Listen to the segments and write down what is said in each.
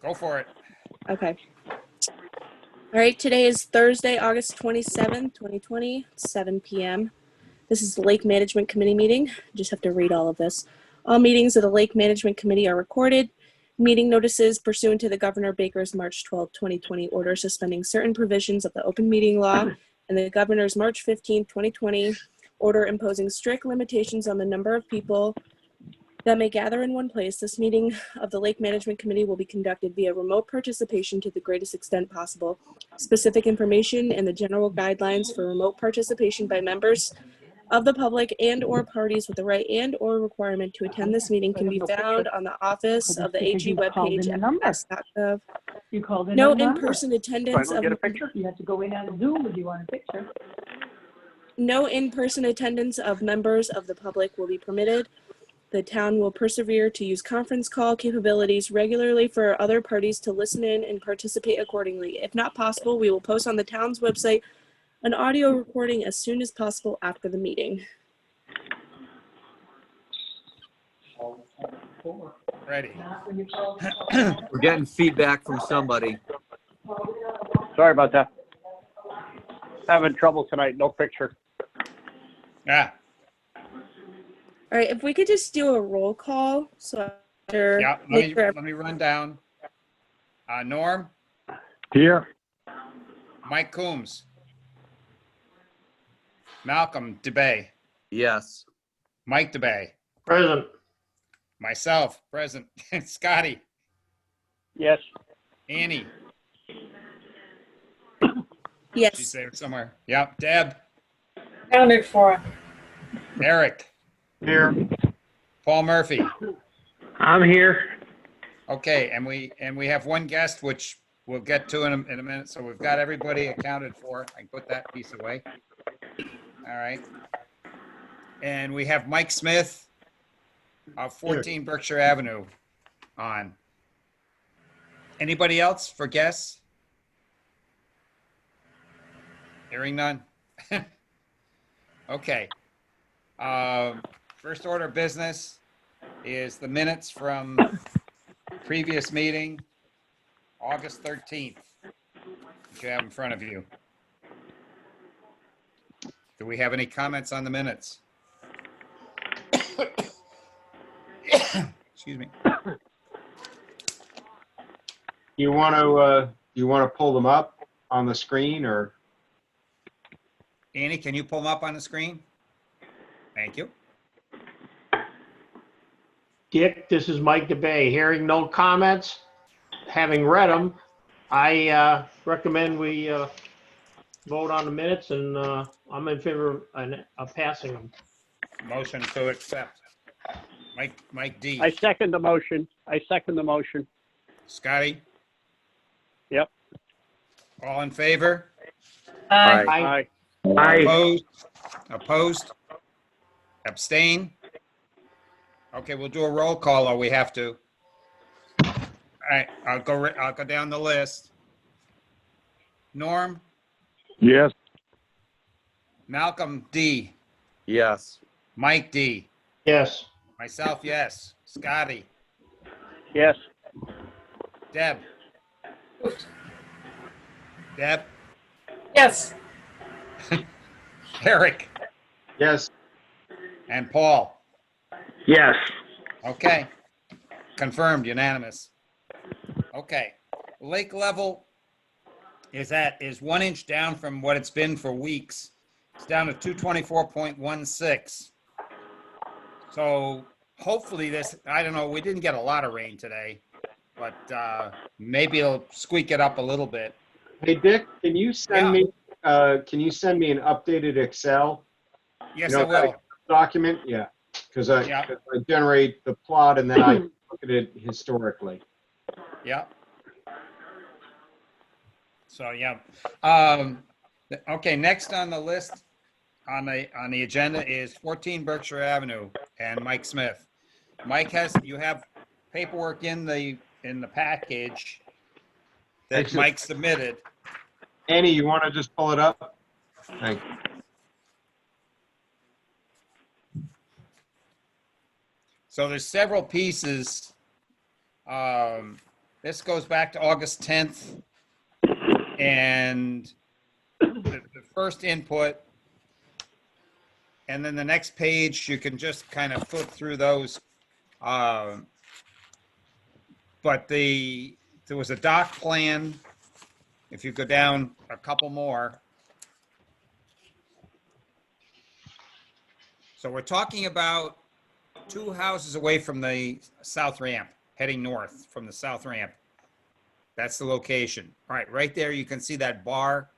Go for it. Okay. All right, today is Thursday, August 27th, 2020, 7 p.m. This is the Lake Management Committee meeting. Just have to read all of this. All meetings of the Lake Management Committee are recorded. Meeting notices pursuant to the Governor Baker's March 12, 2020 order suspending certain provisions of the open meeting law and the Governor's March 15, 2020 order imposing strict limitations on the number of people that may gather in one place. This meeting of the Lake Management Committee will be conducted via remote participation to the greatest extent possible. Specific information and the general guidelines for remote participation by members of the public and or parties with the right and or requirement to attend this meeting can be found on the office of the AG webpage at mass.gov. You called in No a number. in-person attendance So I of don't get a picture? You have to go in on Zoom if you want a picture. no in-person attendance of members of the public will be permitted. The town will persevere to use conference call capabilities regularly for other parties to listen in and participate accordingly. If not possible, we will post on the town's website an audio recording as soon as possible after the meeting. Ready. We're getting feedback from somebody. Sorry about that. Having trouble tonight, no picture. Ah, All right, if we could just do a roll call, so yeah, let me run down. Norm, Here. Mike Coombs, Malcolm DeBay, Yes. Mike DeBay, Present. myself, present, Scotty, Yes. Annie, she's yes, there somewhere. Yep, Deb, Counted for. Eric, Here. Paul Murphy. I'm here. Okay, and we have one guest, which we'll get to in a minute. So we've got everybody accounted for. I can put that piece away. All right. And we have Mike Smith of 14 Berkshire Avenue on. Anybody else for guests? Hearing none. Okay. First order of business is the minutes from previous meeting, August 13th, which you have in front of you. Do we have any comments on the minutes? Excuse me. You want to pull them up on the screen, or? Annie, can you pull them up on the screen? Thank you. Dick, this is Mike DeBay. Hearing no comments, having read them, I recommend we vote on the minutes, and I'm in favor of passing them. Motion to accept. Mike D. I second the motion. Scotty, Yep. all in favor? Aye. Opposed? Abstain? Okay, we'll do a roll call, or we have to. All right, I'll go down the list. Norm, Yes. Malcolm D, Yes. Mike D, Yes. myself, yes. Scotty, Yes. Deb. Deb, Yes. Eric, Yes. and Paul. Yes. Okay, confirmed, unanimous. Okay, lake level is 1 inch down from what it's been for weeks. It's down to 224.16. So hopefully this, I don't know, we didn't get a lot of rain today, but maybe it'll squeak it up a little bit. Hey, Dick, can you send me an updated Excel? Yes, You know, I will. document? Yeah, because I generate the plot and then I look at it historically. Yeah. So, yeah. Okay, next on the list on the agenda is 14 Berkshire Avenue and Mike Smith. Mike, you have paperwork in the package that Excellent. Mike submitted. Annie, you want to just pull it up? Thank you. So there's several pieces This goes back to August 10th. And the first input, and then the next page, you can just kind of flip through those. But there was a dock plan. If you go down a couple more. So we're talking about 2 houses away from the south ramp, heading north from the south ramp. That's the location. All right, right there, you can see that bar.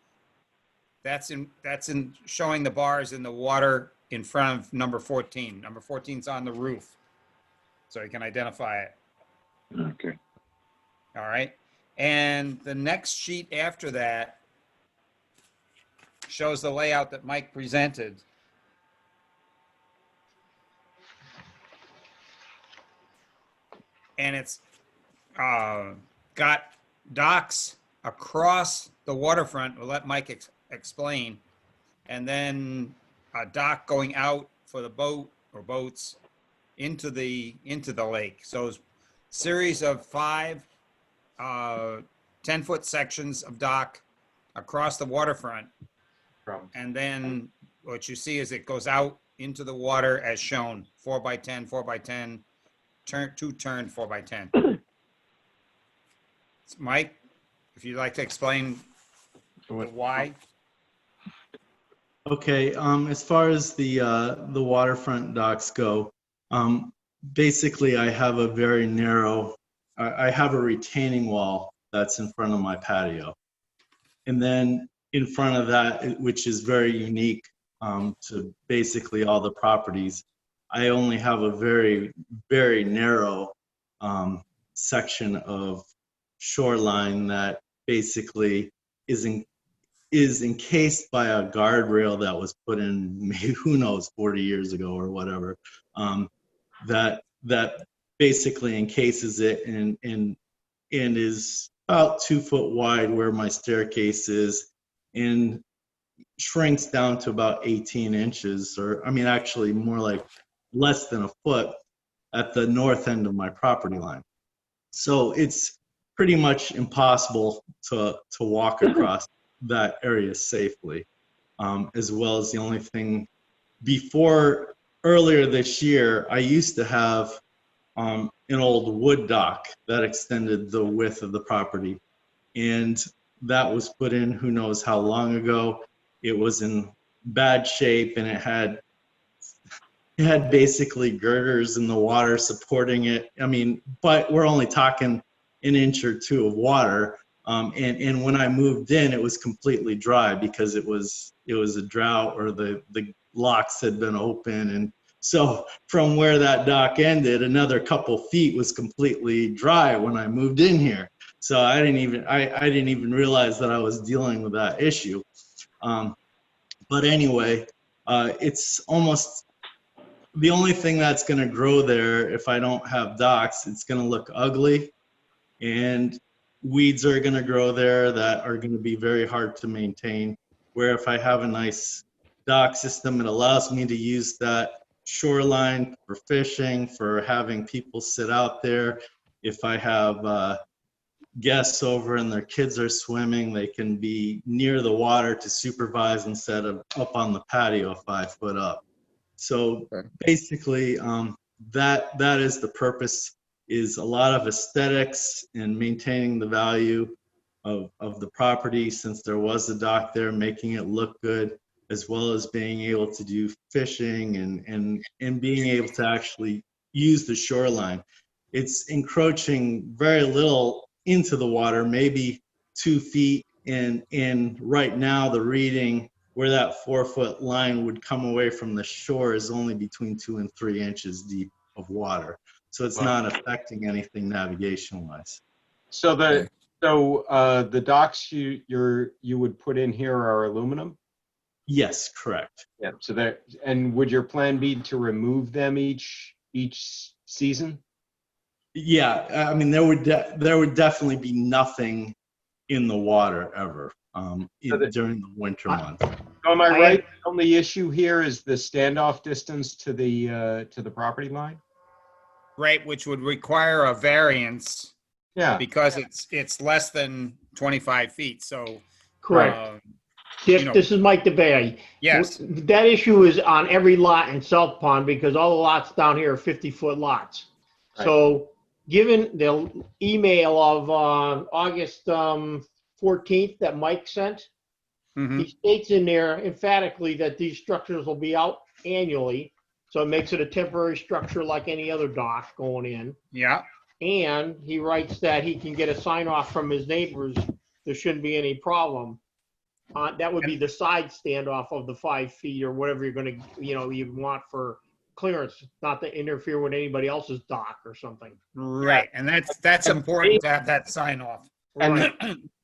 That's in showing the bars in the water in front of number 14. Number 14's on the roof, so you can identify it. Okay. All right. And the next sheet after that shows the layout that Mike presented. And it's got docks across the waterfront. We'll let Mike explain. And then a dock going out for the boat or boats into the lake. So it's a series of 5 10-foot sections of dock across the waterfront. And then what you see is it goes out into the water as shown, 4x10, 4x10, two-turn 4x10. Mike, if you'd like to explain the why. Okay, as far as the waterfront docks go, basically I have a very narrow, I have a retaining wall that's in front of my patio. And then in front of that, which is very unique to basically all the properties, I only have a very, very narrow section of shoreline that basically is encased by a guardrail that was put in, maybe, who knows, 40 years ago or whatever, that basically encases it and is about 2 foot wide where my staircase is, and shrinks down to about 18 inches, or I mean, actually more like less than a foot at the north end of my property line. So it's pretty much impossible to walk across that area safely, as well as the only thing earlier this year, I used to have an old wood dock that extended the width of the property. And that was put in who knows how long ago. It was in bad shape, and it had basically girders in the water supporting it. I mean, but we're only talking an inch or 2 of water. And when I moved in, it was completely dry because it was a drought, or the locks had been open. And so from where that dock ended, another couple feet was completely dry when I moved in here. So I didn't even realize that I was dealing with that issue. But anyway, it's almost the only thing that's going to grow there. If I don't have docks, it's going to look ugly, and weeds are going to grow there that are going to be very hard to maintain. Where if I have a nice dock system, it allows me to use that shoreline for fishing, for having people sit out there. If I have guests over and their kids are swimming, they can be near the water to supervise instead of up on the patio 5 foot up. So basically, that is the purpose, is a lot of aesthetics and maintaining the value of the property, since there was a dock there, making it look good, as well as being able to do fishing and being able to actually use the shoreline. It's encroaching very little into the water, maybe 2 feet, and right now the reading where that 4 foot line would come away from the shore is only between 2 and 3 inches deep of water. So it's not affecting anything navigation wise. So the docks you would put in here are aluminum? Yes, correct. Yeah. So and would your plan be to remove them each season? Yeah, I mean, there would definitely be nothing in the water ever during the winter months. So am I right? The only issue here is the standoff distance to the property line? Right, which would require a variance Yeah, because it's less than 25 feet. So, Correct. you Dick, know- this is Mike DeBay. yes, That issue is on every lot in South Pond because all the lots down here are 50-foot lots. So given the email of August 14th that Mike sent, mhm, he states in there emphatically that these structures will be out annually. So it makes it a temporary structure like any other dock going in. yeah, And he writes that he can get a sign off from his neighbors. There shouldn't be any problem. That would be the side standoff of the 5 feet or whatever you're gonna, you want for clearance, not to interfere with anybody else's dock or something. right. And that's important to have that sign off. and,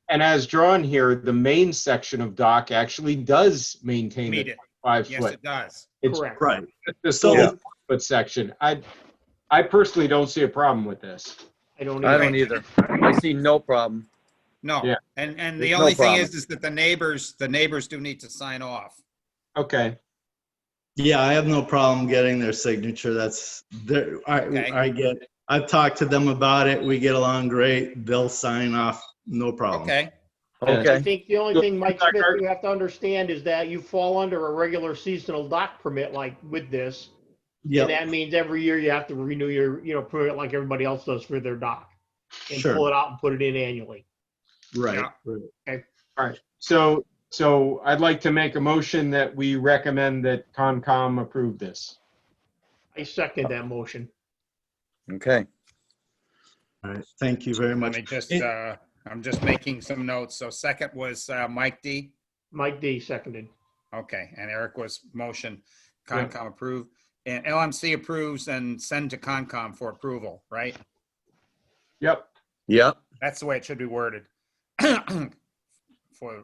and as drawn here, the main section of dock actually does maintain Meet the it. 5 Yes, foot. it does. It's Correct. Right. this So- little foot section. I personally don't see a problem with this. I don't I either. don't either. I see no problem. No. Yeah. And the There's no only thing problem. is that the neighbors do need to sign off. Okay, Yeah, I have no problem getting their signature. That's there. Okay. I've talked to them about it. We get along great. They'll sign off. No problem. Okay. I Okay. think the only thing, Mike Smith, you have to understand is that you fall under a regular seasonal dock permit like with this. And Yep. that means every year you have to renew your, permit like everybody else does for their dock. And Sure. pull it out and put it in annually. Right. Yeah. Right. all right. So I'd like to make a motion that we recommend that Concom approve this. I second that motion. Okay. All right. Thank you very Let much. me just, It- I'm just making some notes. So second was Mike D. Mike D seconded. Okay. And Eric was motion. Concom approved. And LMC approves and send to Concom for approval, right? Yep. Yep. That's the way it should be worded. For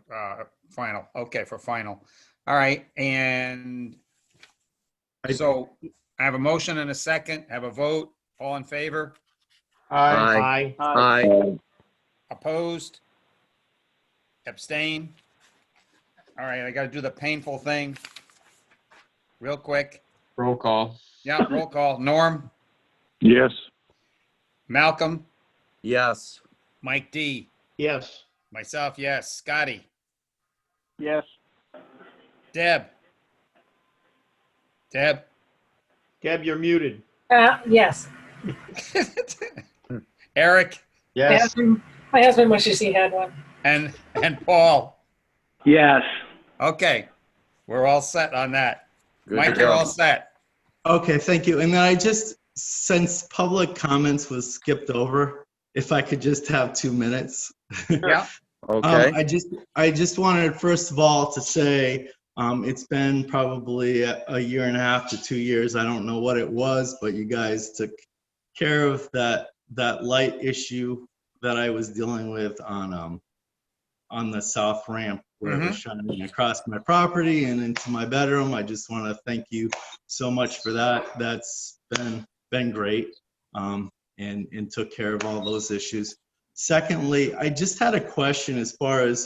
final. Okay, for final. All right. And I- so I have a motion and a second. Have a vote. All in favor? Aye. Aye. Aye. Opposed? Abstain? All right, I got to do the painful thing real quick. Roll call. Yeah, roll call. Norm, Yes. Malcolm, Yes. Mike D, Yes. myself, yes. Scotty, Yes. Deb. Deb. Deb, you're muted. Yes. Eric Yes. My husband wishes he had one. and Paul. Yes. Okay, we're all set on that. Good Mike, to you're go. all set. Okay. Thank you. And then since public comments was skipped over, if I could just have 2 minutes. Yeah. Okay. I just wanted, first of all, to say, it's been probably a year and a half to 2 years. I don't know what it was, but you guys took care of that light issue that I was dealing with on the south ramp where it was shining across my property and into my bedroom. I just want to thank you so much for that. That's been great, and took care of all those issues. Secondly, I just had a question as far as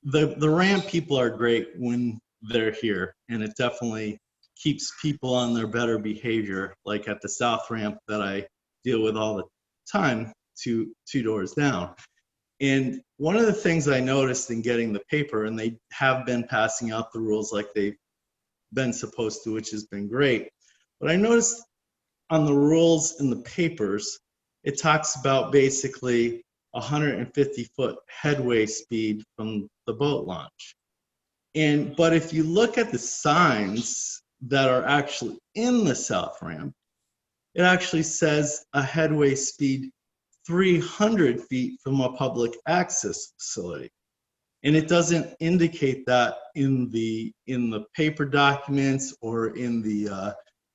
the ramp people are great when they're here, and it definitely keeps people on their better behavior, like at the south ramp that I deal with all the time, two doors down. And one of the things I noticed in getting the paper, and they have been passing out the rules like they've been supposed to, which has been great, but I noticed on the rules in the papers, it talks about basically 150-foot headway speed from the boat launch. But if you look at the signs that are actually in the south ramp, it actually says a headway speed 300 feet from a public access facility. And it doesn't indicate that in the paper documents or in the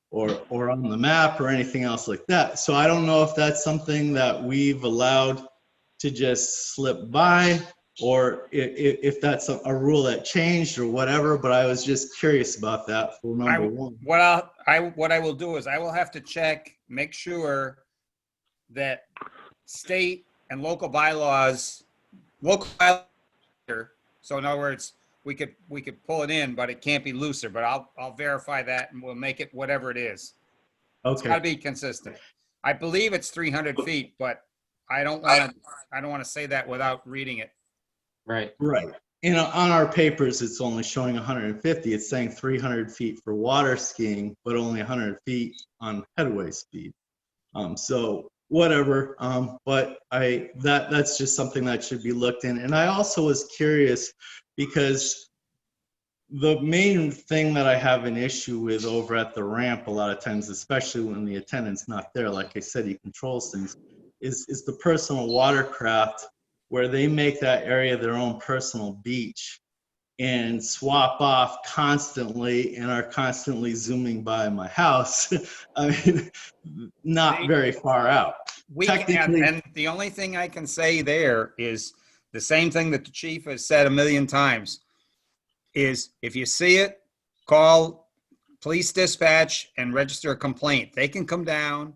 or on the map or anything else like that. So I don't know if that's something that we've allowed to just slip by, or if that's a rule that changed or whatever, but I was just curious about that for number one. What I will do is I will have to check, make sure that state and local bylaws, so in other words, we could pull it in, but it can't be looser, but I'll verify that and we'll make it whatever it is. It's gotta Okay, be consistent. I believe it's 300 feet, but I don't want to say that without reading it. Right. Right. And on our papers, it's only showing 150. It's saying 300 feet for water skiing, but only 100 feet on headway speed. So whatever. But that's just something that should be looked in. And I also was curious because the main thing that I have an issue with over at the ramp a lot of times, especially when the attendant's not there, like I said, he controls things, is the personal watercraft where they make that area their own personal beach and swap off constantly and are constantly zooming by my house. I mean, not very far out. We can, Technically- and the only thing I can say there is the same thing that the chief has said a million times, is if you see it, call police dispatch and register a complaint. They can come down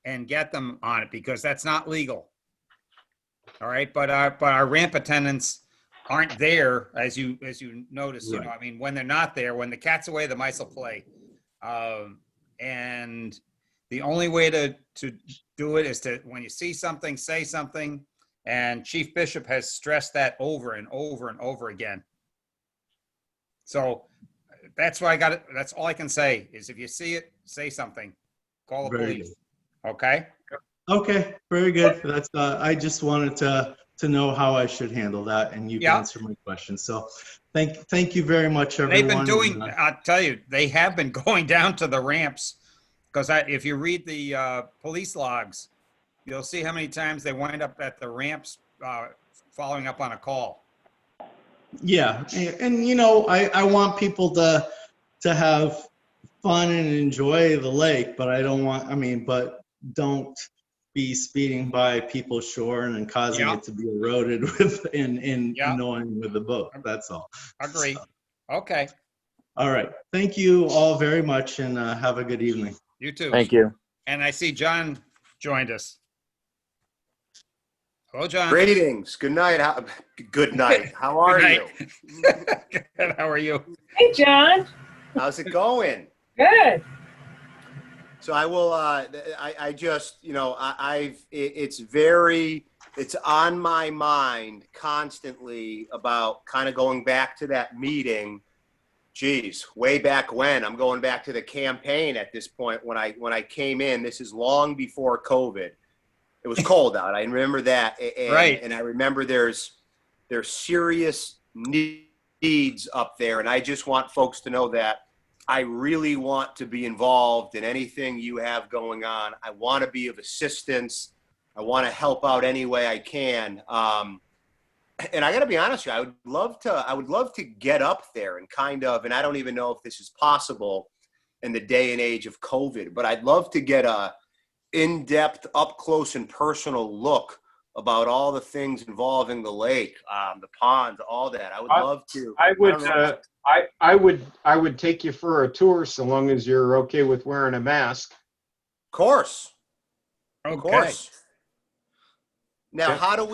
and get them on it because that's not legal. All right, but our ramp attendants aren't there, as you notice. You know, I mean, when they're not there, when the cat's away, the mice will play. And the only way to do it is to, when you see something, say something. And Chief Bishop has stressed that over and over and over again. So that's why I got it. That's all I can say is if you see it, say something. Call the Very police. Okay. Okay, very good. That's I just wanted to know how I should handle that, and you Yeah. answered my question. So, thank you very much, everyone. They've been doing. I'll tell you, they have been going down to the ramps because if you read the police logs, you'll see how many times they wind up at the ramps following up on a call. Yeah, and you know, I want people to have fun and enjoy the lake, but I don't want. I mean, but don't be speeding by people's shore and causing Yeah. it to be eroded with and Yeah. annoying with the boat. That's all. Agree. So, Okay. all right. Thank you all very much, and have a good evening. You too. Thank you. And I see John joined us. Hello, John. Greetings. Good night. Good night. How are Good you? Good. How are you? Hey, John. How's it going? Good. So I will. I just, you know, it's on my mind constantly about kind of going back to that meeting. Geez, way back when. I'm going back to the campaign at this point when I came in. This is long before COVID. It was cold out. I remember that. And, Right. And I remember there's serious needs up there, and I just want folks to know that I really want to be involved in anything you have going on. I want to be of assistance. I want to help out any way I can. And I got to be honest with you, I would love to get up there and kind of, and I don't even know if this is possible in the day and age of COVID, but I'd love to get a in-depth, up close and personal look about all the things involving the lake, the pond, all that. I would love to. I would take you for a tour so long as you're okay with wearing a mask. Of course. Of Okay. course. Now, Yeah. how do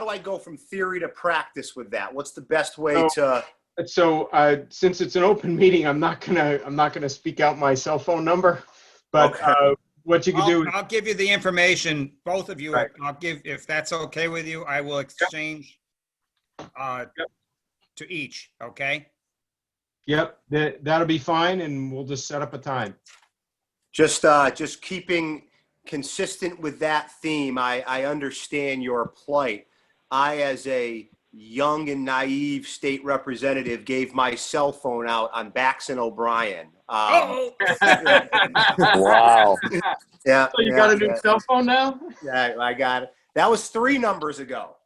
I go from theory to practice with that? What's the best way to? So since it's an open meeting, I'm not gonna speak out my cell phone number, but Okay. what you can do. I'll give you the information, both of you. Right. I'll give, if that's okay with you, I will exchange to each, okay? Yep, that'll be fine, and we'll just set up a time. Just keeping consistent with that theme. I understand your plight. I, as a young and naive state representative, gave my cell phone out on Bax and O'Brien. Oh, Wow. Yeah. So you got a new cell phone now? Yeah, I got it. That was 3 numbers ago.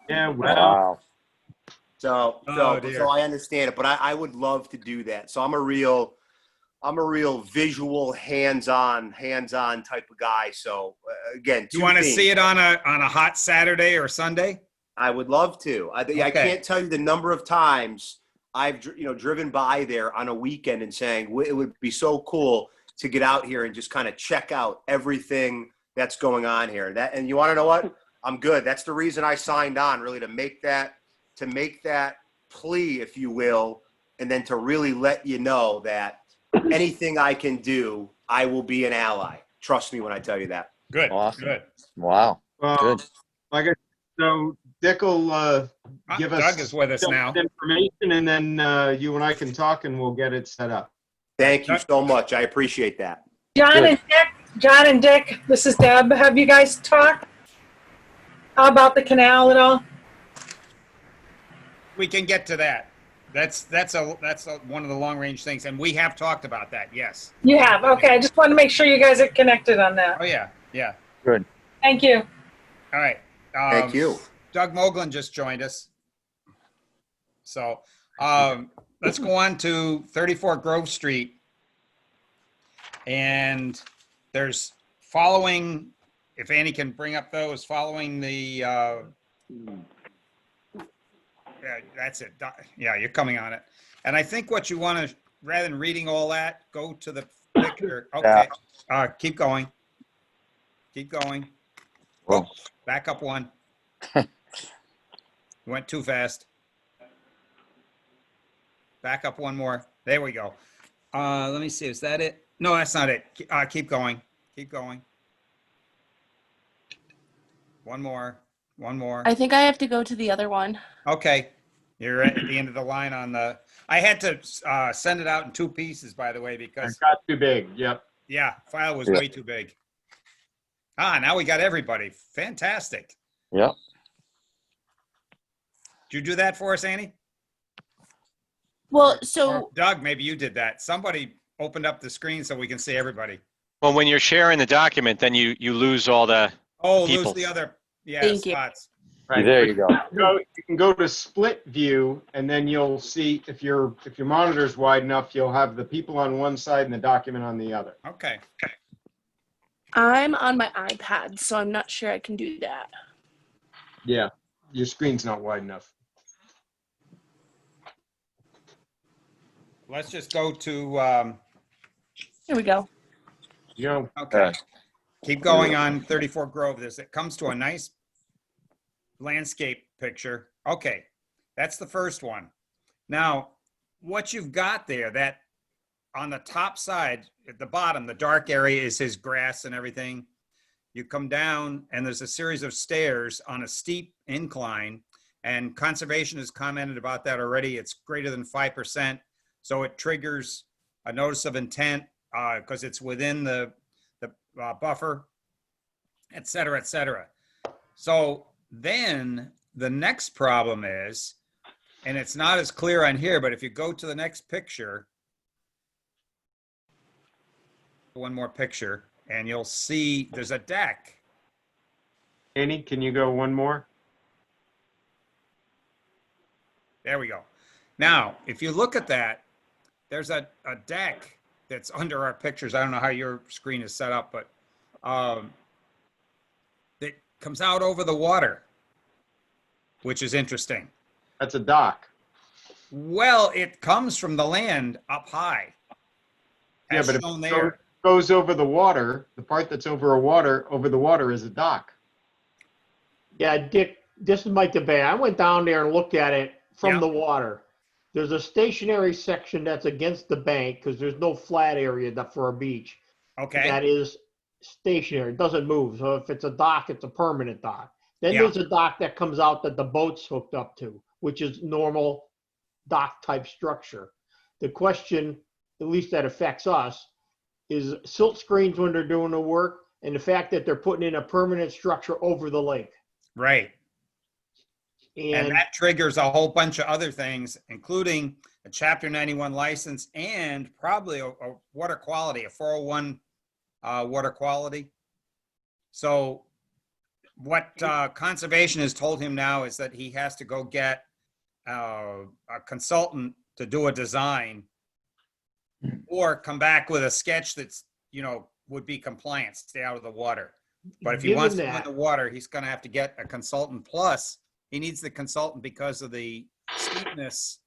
Yeah, well, Wow. So Oh, dear. I understand it, but I would love to do that. So I'm a real visual, hands-on type of guy. So again, you want to see it on a hot Saturday or Sunday? I would love to. I Okay. can't tell you the number of times I've driven by there on a weekend and saying it would be so cool to get out here and just kind of check out everything that's going on here. And you want to know what? I'm good. That's the reason I signed on, really, to make that plea, if you will, and then to really let you know that anything I can do, I will be an ally. Trust me when I tell you that. Good, Awesome. good. Wow. Well, Good. like I, so Dick will give us Doug is with us some now. information, and then you and I can talk, and we'll get it set up. Thank you so much. I appreciate that. John and Dick, this is Deb. Have you guys talked about the canal at all? We can get to that. That's one of the long range things, and we have talked about that. Yes. You have, okay. I just want to make sure you guys are connected on that. Oh yeah, yeah. Good. Thank you. All right. Thank you. Doug Moglen just joined us. So let's go on to 34 Grove Street. And there's following, if Annie can bring up those, following the, yeah, that's it. Yeah, you're coming on it. And I think what you want to, rather than reading all that, go to the picture. Okay. Keep going. Keep going. Well, Back up one. Went too fast. Back up one more. There we go. Let me see. Is that it? No, that's not it. Keep going. Keep going. One more. One more. I think I have to go to the other one. Okay. You're at the end of the line on the. I had to send it out in two pieces, by the way, It because got too big. Yep. yeah, file was Yeah. way too big. Now we got everybody. Fantastic. yeah. Did you do that for us, Annie? Well, Or so Doug, maybe you did that. Somebody opened up the screen so we can see everybody. Well, when you're sharing the document, then you lose all the, Oh, lose People. the other, yeah, Thank you. spots. Right. There you go. You can go to split view, and then you'll see if your monitor's wide enough, you'll have the people on one side and the document on the other. Okay. I'm on my iPad, so I'm not sure I can do that. Yeah, your screen's not wide enough. Let's just go to, Here we go. You know, okay. Keep going on 34 Grove. It comes to a nice landscape picture. Okay, that's the first one. Now, what you've got there, that on the top side, at the bottom, the dark area is his grass and everything. You come down and there's a series of stairs on a steep incline, and conservation has commented about that already. It's greater than 5%. So it triggers a notice of intent because it's within the buffer, et cetera, et cetera. So then the next problem is, and it's not as clear on here, but if you go to the next picture, one more picture, and you'll see there's a deck. Annie, can you go one more? There we go. Now, if you look at that, there's a deck that's under our pictures. I don't know how your screen is set up, but that comes out over the water, which is interesting. That's a dock. Well, it comes from the land up high. Yeah, As but if shown it there. goes over the water, the part that's over the water is a dock. Yeah, Dick, this is Mike DeBay. I went down there and looked at it from Yeah. the water. There's a stationary section that's against the bank because there's no flat area for a beach. Okay. That is stationary, it doesn't move. So if it's a dock, it's a permanent dock. Then Yeah. there's a dock that comes out that the boat's hooked up to, which is normal dock type structure. The question, at least that affects us, is silt screens when they're doing the work, and the fact that they're putting in a permanent structure over the lake. Right. And And that triggers a whole bunch of other things, including a Chapter 91 license and probably a water quality, a 401 water quality. So what conservation has told him now is that he has to go get a consultant to do a design or come back with a sketch that's, would be compliant, stay out of the water. But if he given wants to go in that, the water, he's going to have to get a consultant. Plus, he needs the consultant because of the steepness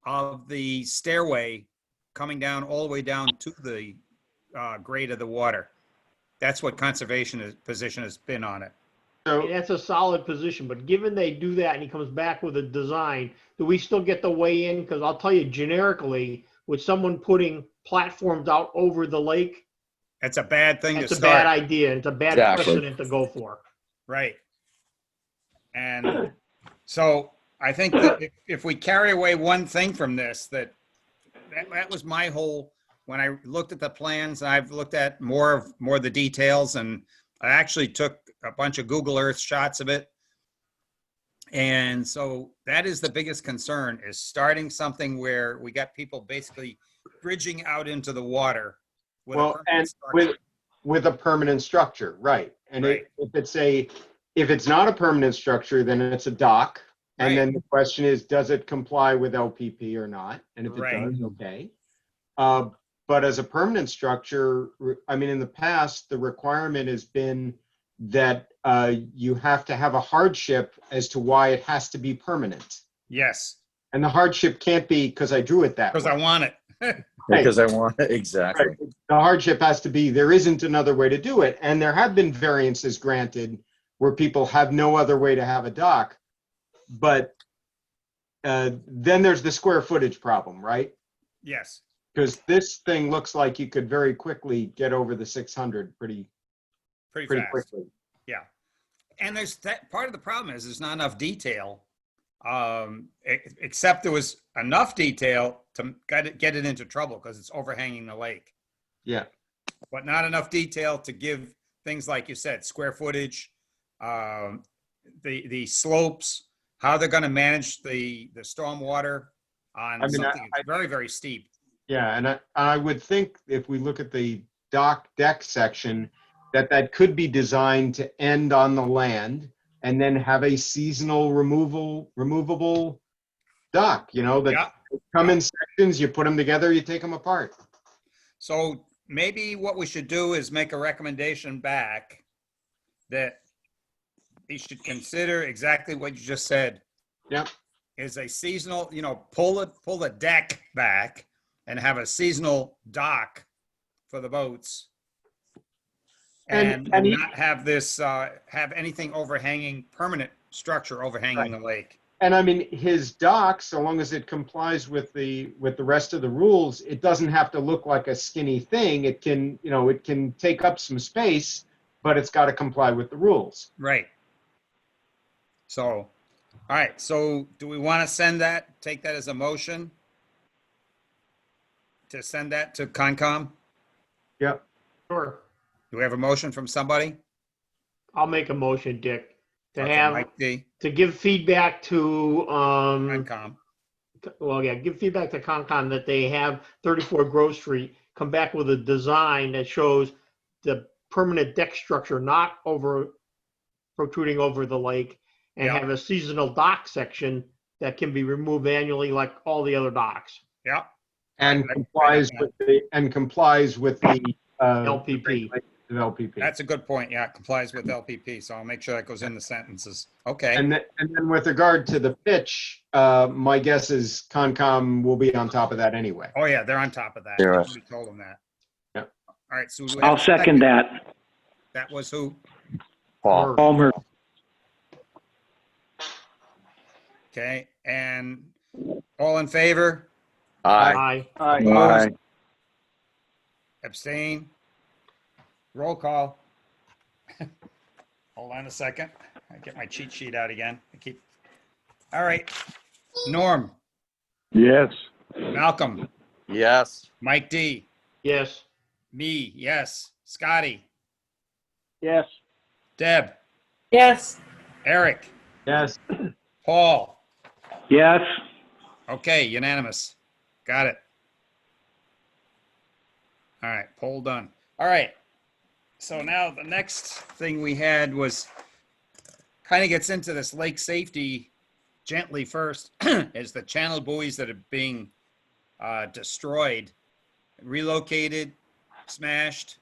of the stairway coming down all the way down to the grade of the water. That's what conservation position has been on it. So that's a solid position, but given they do that and he comes back with a design, do we still get the weigh in? Because I'll tell you generically, with someone putting platforms out over the lake, It's a bad thing to it's a bad start. idea. It's a bad Exactly. precedent to go for. Right. And so I think that if we carry away one thing from this, that was my whole, when I looked at the plans, I've looked at more of the details, and I actually took a bunch of Google Earth shots of it. And so that is the biggest concern, is starting something where we got people basically bridging out into the water. With a Well, permanent and structure. with a permanent structure, right? And Right. if it's not a permanent structure, then it's a dock. And Right. then the question is, does it comply with LPP or not? And if it Right. does, okay. But as a permanent structure, I mean, in the past, the requirement has been that you have to have a hardship as to why it has to be permanent. Yes, And the hardship can't be because I drew it that because way. I want it. Because I want it, exactly. Right. The hardship has to be, there isn't another way to do it. And there have been variances granted where people have no other way to have a dock. But then there's the square footage problem, right? Yes. Because this thing looks like you could very quickly get over the 600 pretty Pretty fast. quickly. Yeah. And there's that part of the problem is there's not enough detail. Except there was enough detail to get it into trouble because it's overhanging the lake, Yeah. but not enough detail to give things like you said, square footage, the slopes, how they're going to manage the stormwater on I mean, something that's very, very steep. Yeah, and I would think if we look at the dock deck section, that could be designed to end on the land and then have a seasonal removable dock, you know, that Yeah. come in sections, you put them together, you take them apart. So maybe what we should do is make a recommendation back that you should consider exactly what you just said. Yep. Is a seasonal, you know, pull the deck back and have a seasonal dock for the boats. And not have this, have anything overhanging, permanent structure overhanging the lake. And I mean, his dock, so long as it complies with the rest of the rules, it doesn't have to look like a skinny thing. It can, you know, it can take up some space, but it's got to comply with the rules. Right. So, all right. So do we want to take that as a motion? To send that to Concom? Yep. Sure. Do we have a motion from somebody? I'll make a motion, Dick, to Okay, have, Mike D. to give feedback to, Concom. well, yeah, give feedback to Concom that they have 34 Grove Street, come back with a design that shows the permanent deck structure not protruding over the lake, and Yeah. have a seasonal dock section that can be removed annually like all the other docks. Yeah. And Right. complies with the LPP. of LPP. That's a good point. Yeah, it complies with LPP. So I'll make sure that goes in the sentences. Okay. And then with regard to the pitch, my guess is Concom will be on top of that anyway. Oh yeah, they're on top of that. They are. We told them that. Yep. All right. So do we have I'll a second that. That was who? Paul, Palmer. Okay. And all in favor? aye. Aye. Aye. Abstain? Roll call. Hold on a second. I get my cheat sheet out again. All right. Norm, Yes. Malcolm, Yes. Mike D, Yes. me, yes. Scotty, Yes. Deb, Yes. Eric, Yes. Paul. Yes. Okay, unanimous. Got it. All right, poll done. All right. So now the next thing we had was kind of gets into this lake safety gently first is the channel buoys that are being destroyed, relocated, smashed.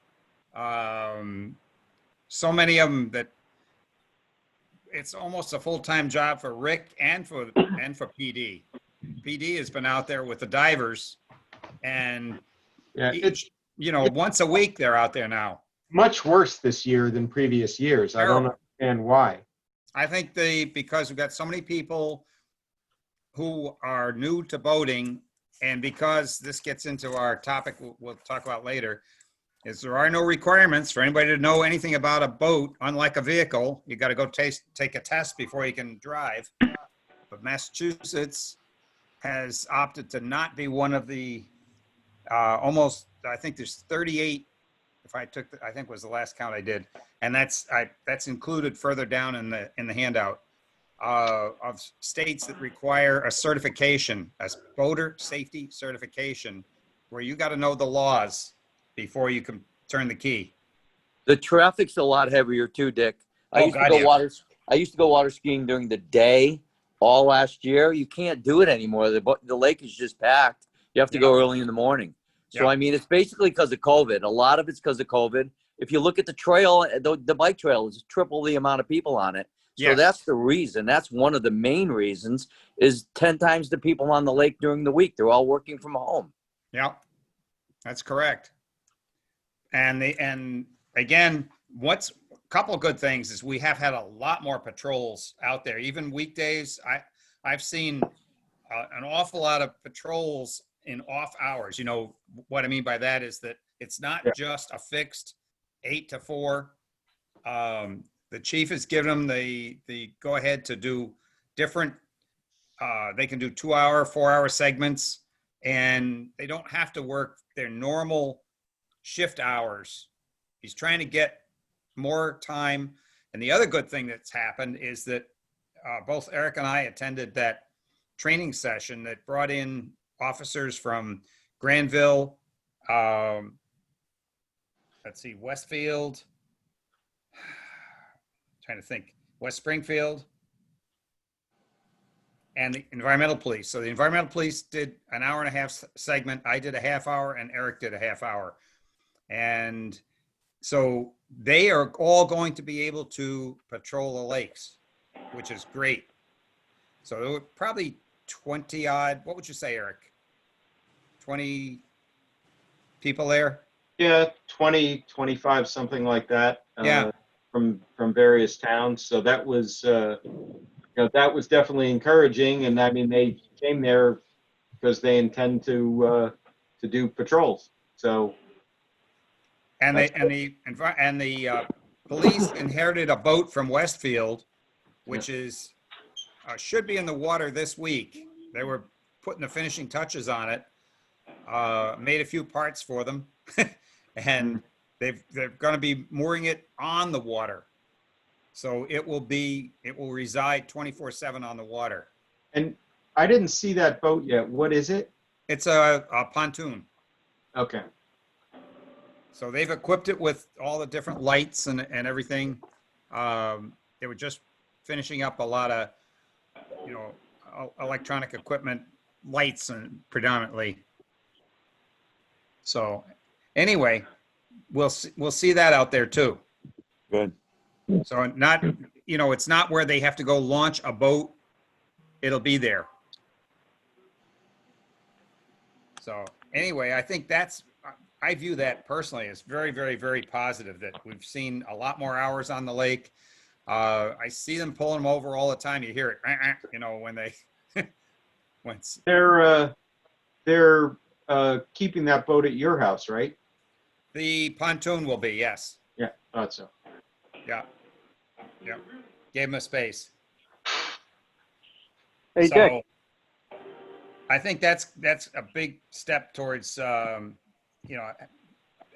So many of them that it's almost a full-time job for Rick and for PD. PD has been out there with the divers and Yeah, it's once a week they're out there now. much worse this year than previous years. I don't understand why. I think because we've got so many people who are new to boating and because this gets into our topic we'll talk about later, is there are no requirements for anybody to know anything about a boat. Unlike a vehicle, you got to go take a test before you can drive. But Massachusetts has opted to not be one of the almost, I think there's 38, if I took, I think was the last count I did. And that's included further down in the handout of states that require a certification, a boater safety certification, where you got to know the laws before you can turn the key. The traffic's a lot heavier too, Dick. I used to go water skiing during the day all last year. You can't do it anymore. The lake is just packed. You have to go early in the morning. So, I mean, it's basically because of COVID. A lot of it's because of COVID. If you look at the trail, the bike trail is triple the amount of people on it. So that's the reason. That's one of the main reasons is 10 times the people on the lake during the week. They're all working from home. Yeah, that's correct. And again, what's a couple of good things is we have had a lot more patrols out there, even weekdays. I've seen an awful lot of patrols in off hours. You know what I mean by that is that it's not just a fixed 8 to 4. The chief has given them the go ahead to do different. They can do 2-hour, 4-hour segments, and they don't have to work their normal shift hours. He's trying to get more time. And the other good thing that's happened is that both Eric and I attended that training session that brought in officers from Granville, Westfield, trying to think, West Springfield, and the environmental police. So the environmental police did an 1.5-hour segment. I did a half-hour, and Eric did a half-hour. And so they are all going to be able to patrol the lakes, which is great. So there were probably 20 odd, what would you say, Eric? 20 people there? Yeah, 20, 25, something like that. Yeah. From various towns. So that was, that was definitely encouraging. And I mean, they came there because they intend to do patrols. So. And the police inherited a boat from Westfield, which is should be in the water this week. They were putting the finishing touches on it. Made a few parts for them, and they're going to be mooring it on the water, so it will reside 24/7 on the water. And I didn't see that boat yet. What is it? It's a pontoon. Okay. So they've equipped it with all the different lights and everything. They were just finishing up a lot of, electronic equipment, lights, and predominantly. So anyway, we'll see that out there too. Good. So not, it's not where they have to go launch a boat. It'll be there. So anyway, I think I view that personally as very, very, very positive that we've seen a lot more hours on the lake. I see them pulling them over all the time. You hear it, when they, They're keeping that boat at your house, right? The pontoon will be, yes. Yeah, thought so. Yeah. Gave them a space. Hey, Dick. I think that's a big step towards,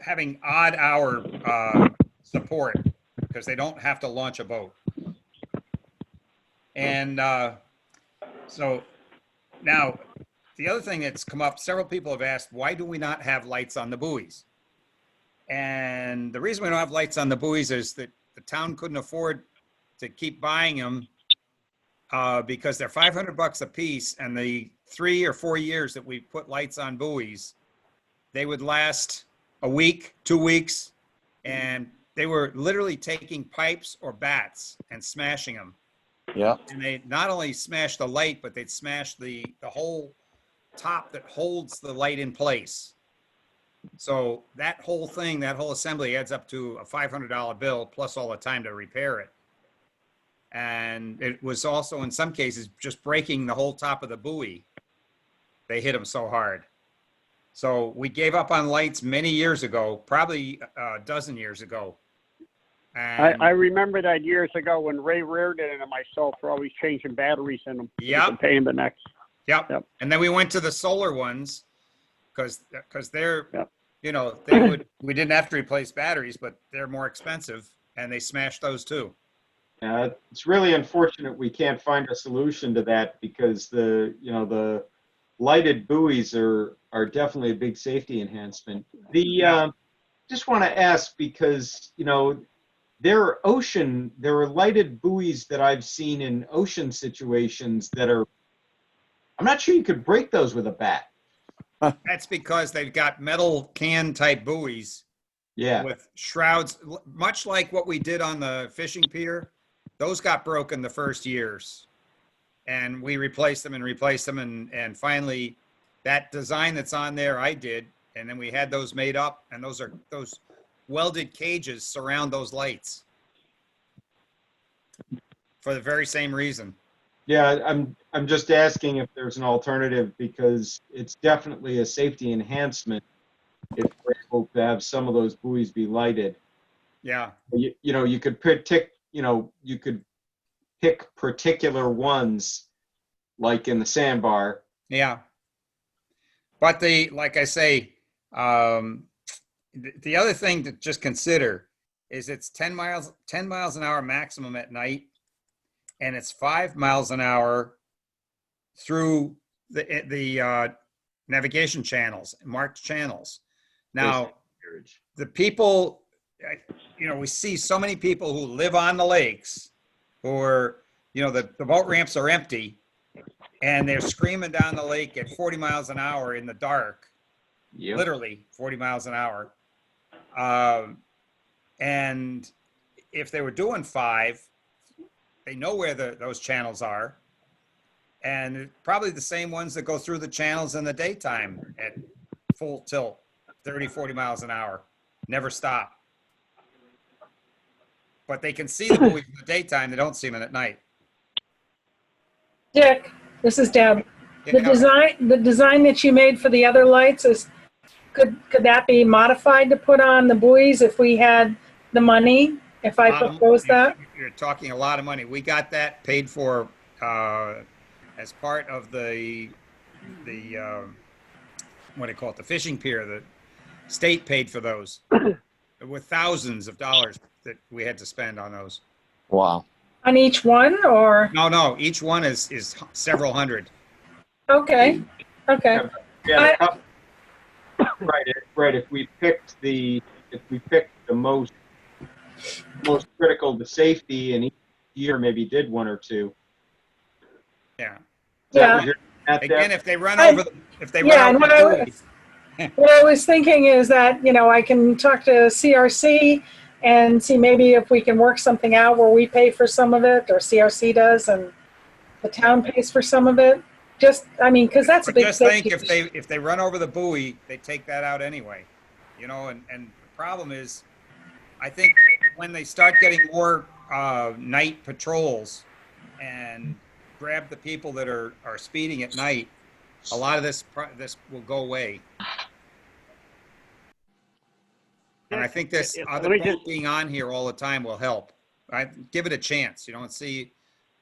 having odd hour support because they don't have to launch a boat. And so now the other thing that's come up, several people have asked, why do we not have lights on the buoys? And the reason we don't have lights on the buoys is that the town couldn't afford to keep buying them because they're $500 a piece, and the 3 or 4 years that we put lights on buoys, they would last a week, 2 weeks, and they were literally taking pipes or bats and smashing them. Yeah. And they not only smashed the light, but they'd smash the whole top that holds the light in place. So that whole thing, that whole assembly adds up to a $500 bill plus all the time to repair it. And it was also in some cases just breaking the whole top of the buoy. They hit them so hard. So we gave up on lights many years ago, probably a dozen years ago. And I remember that years ago when Ray Reardon and myself were always changing batteries in them. Yep. And paying the next. Yep. And then we went to the solar ones because they're, Yep. you know, we didn't have to replace batteries, but they're more expensive, and they smashed those too. It's really unfortunate we can't find a solution to that because the lighted buoys are definitely a big safety enhancement. Just want to ask because, there are lighted buoys that I've seen in ocean situations that are, I'm not sure you could break those with a bat. That's because they've got metal can type buoys. Yeah. With shrouds, much like what we did on the fishing pier. Those got broken the first years. And we replaced them, and finally that design that's on there I did, and then we had those made up, and those welded cages surround those lights for the very same reason. Yeah, I'm just asking if there's an alternative because it's definitely a safety enhancement if we're able to have some of those buoys be lighted. Yeah. You could pick particular ones like in the sandbar. Yeah. But like I say, the other thing to just consider is it's 10 miles an hour maximum at night, and it's 5 miles an hour through the navigation channels, marked channels. Now, the people, we see so many people who live on the lakes who are, the boat ramps are empty and they're screaming down the lake at 40 miles an hour in the dark. Yep. Literally 40 miles an hour. And if they were doing 5, they know where those channels are. And probably the same ones that go through the channels in the daytime at full tilt, 30, 40 miles an hour, never stop. But they can see the buoys in the daytime. They don't see them at night. Dick, this is Deb. Yeah. The design that you made for the other lights could that be modified to put on the buoys if we had the money? If I propose that? You're talking a lot of money. We got that paid for as part of the what do you call it? The fishing pier. The state paid for those with thousands of dollars that we had to spend on those. Wow. On each one, or? No. Each one is several hundred. Okay. Yeah. Right. If we picked the most critical to safety, and each year maybe did 1 or 2. Yeah. Yeah. Again, if they run over what I was thinking is that, I can talk to CRC and see maybe if we can work something out where we pay for some of it, or CRC does, and the town pays for some of it. Because that's a big just think if they run over the buoy, they take that out anyway, and the problem is, I think when they start getting more night patrols and grab the people that are speeding at night, a lot of this will go away. And I think this other boat being on here all the time will help. Give it a chance, and see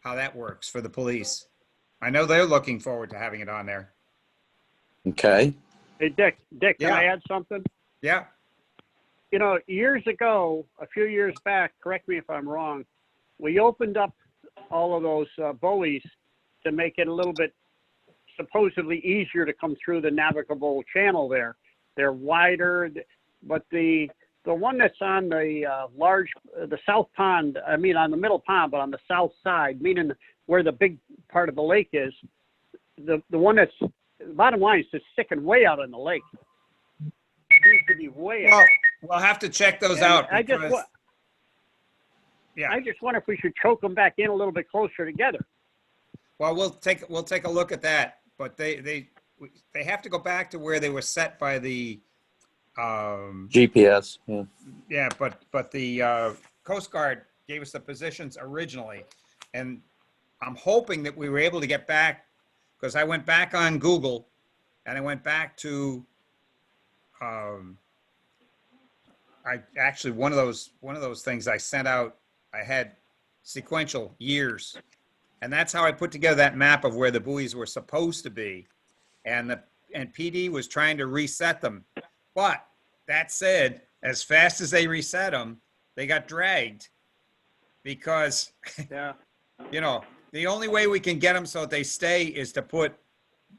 how that works for the police. I know they're looking forward to having it on there. Okay. Hey, Dick, can I add something? Yeah. Years ago, a few years back, correct me if I'm wrong, we opened up all of those buoys to make it a little bit supposedly easier to come through the navigable channel there. They're wider, but the one that's on the the south pond, on the middle pond, but on the south side, meaning where the big part of the lake is, the one that's, bottom line, is just sticking way out in the lake. It needs to be way out. We'll have to check those out. I just wonder if we should choke them back in a little bit closer together. Well, we'll take a look at that, but they have to go back to where they were set by the GPS. Yeah. Yeah, but the Coast Guard gave us the positions originally, and I'm hoping that we were able to get back, because I went back on Google and I went back to, I actually, one of those things I sent out, I had sequential years. And that's how I put together that map of where the buoys were supposed to be. And PD was trying to reset them. But that said, as fast as they reset them, they got dragged because, Yeah. you know, the only way we can get them so they stay is to put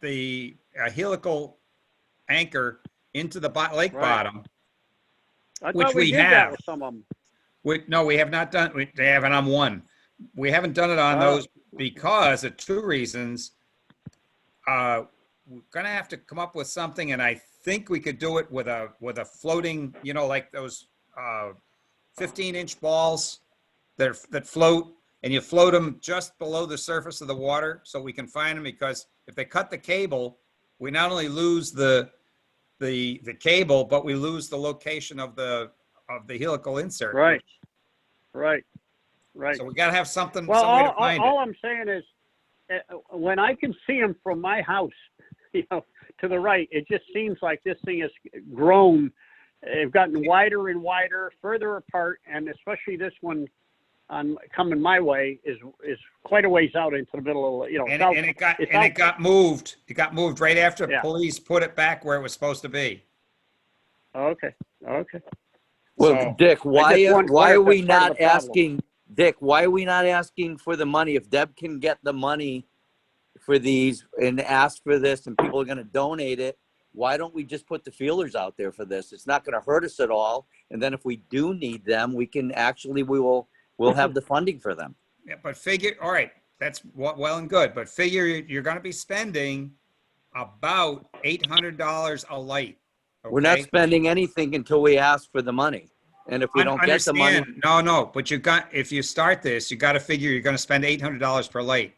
the helical anchor into the lake Right. bottom. I Which thought we we did that have. with some of them. No, we have not done, they haven't on one. We haven't done it on Oh. those because of two reasons. We're gonna have to come up with something, and I think we could do it with a floating, you know, like those 15-inch balls that float, and you float them just below the surface of the water so we can find them, because if they cut the cable, we not only lose the cable, but we lose the location of the helical insert. Right. Right. Right. So we gotta have something, Well, some way to find all it. I'm saying is, when I can see them from my house, you know, to the right, it just seems like this thing has grown. They've gotten wider and wider, further apart, and especially this one coming my way is quite a ways out into the middle of, you know. And south- it got moved. It got moved right after Yeah. police put it back where it was supposed to be. Okay. Okay. Well, So- Dick, why wonder are if we that's part of not the problem. asking, Dick, why are we not asking for the money? If Deb can get the money for these and ask for this and people are going to donate it, why don't we just put the feelers out there for this? It's not going to hurt us at all. And then if we do need them, we can actually, we'll have the funding for them. Yeah, but figure, all right, that's well and good, but figure you're gonna be spending about $800 a light. We're not okay? spending anything until we ask for the money. And if we don't get the money, Understand. No, but if you start this, you gotta figure you're gonna spend $800 per light,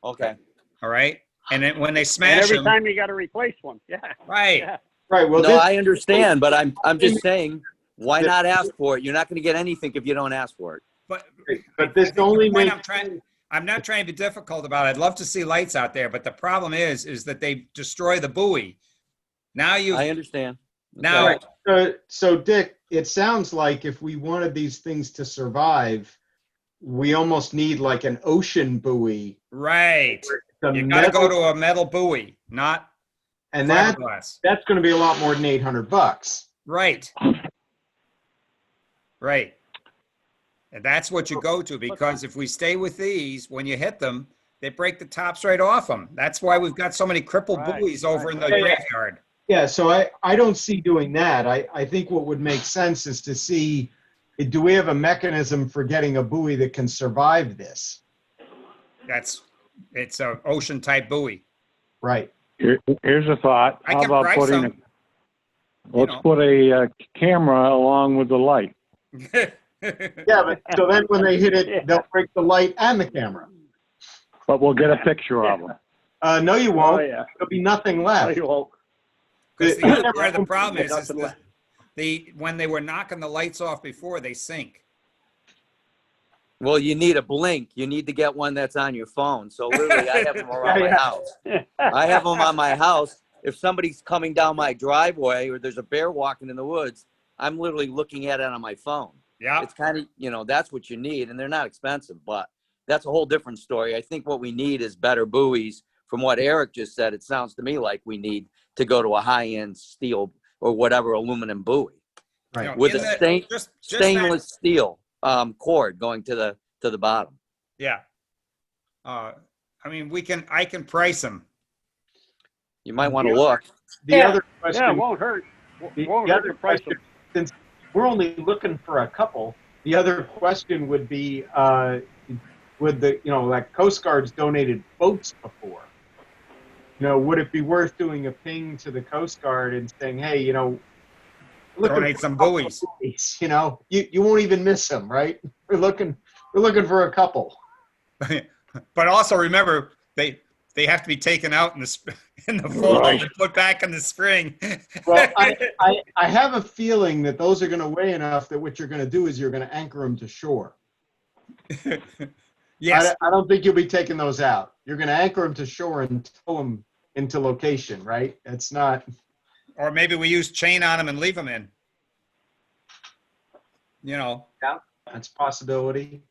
okay. all right? And then when they And smash every them, time you got to replace one. Yeah. right, Yeah. Right, well, No, this, I understand, but I'm just saying, why not ask for it? You're not going to get anything if you don't ask for it. but. but this I think the only point makes, I'm not trying to be difficult about it. I'd love to see lights out there, but the problem is that they destroy the buoy. Now I understand. now, Okay. so Dick, it sounds like if we wanted these things to survive, we almost need like an ocean buoy. right. The You gotta go metal- to a metal buoy, not And fiberglass. that's going to be a lot more than $800. Right. Right. And that's what you go to, because if we stay with these, when you hit them, they break the tops right off them. That's why we've got so many crippled Right, buoys over in the right. graveyard. Yeah, so I don't see doing that. I think what would make sense is to see, do we have a mechanism for getting a buoy that can survive this? It's a ocean type buoy. Right. Here's a thought. I How can about price putting, them. let's know. put a camera along with the light. Yeah, but so then when they hit it, they'll break the light and the camera. But we'll get a picture of them. No, you Oh, won't. yeah. There'll be nothing No, left. you won't. Because the other part of the problem is Nothing that when they were knocking the lights off before, they sink. Well, you need a blink. You need to get one that's on your phone. So literally, I have them around my house. I have them on my house. If somebody's coming down my driveway or there's a bear walking in the woods, I'm literally looking at it on my phone. Yeah. It's kind of, that's what you need. And they're not expensive, but that's a whole different story. I think what we need is better buoys. From what Eric just said, it sounds to me like we need to go to a high-end steel or whatever aluminum buoy Right. You know, with in a the- just that- stainless steel cord going to the bottom. Yeah. I mean, I can price them. You might want to look. The Yeah. other Yeah, it question, won't hurt. the Won't hurt other to price question, them. since we're only looking for a couple, the other question would be, would like Coast Guard's donated boats before? Would it be worth doing a ping to the Coast Guard and saying, hey, looking Donate for some a couple buoys. of buoys, you won't even miss them, right? We're looking for a couple. But also remember, they have to be taken out in the fall Right. and put back in the spring. Well, I have a feeling that those are going to weigh enough that what you're going to do is you're going to anchor them to shore. Yes. I don't think you'll be taking those out. You're going to anchor them to shore and tow them into location, right? It's not, Or maybe we use chain on them and leave them in. You know, that's a possibility.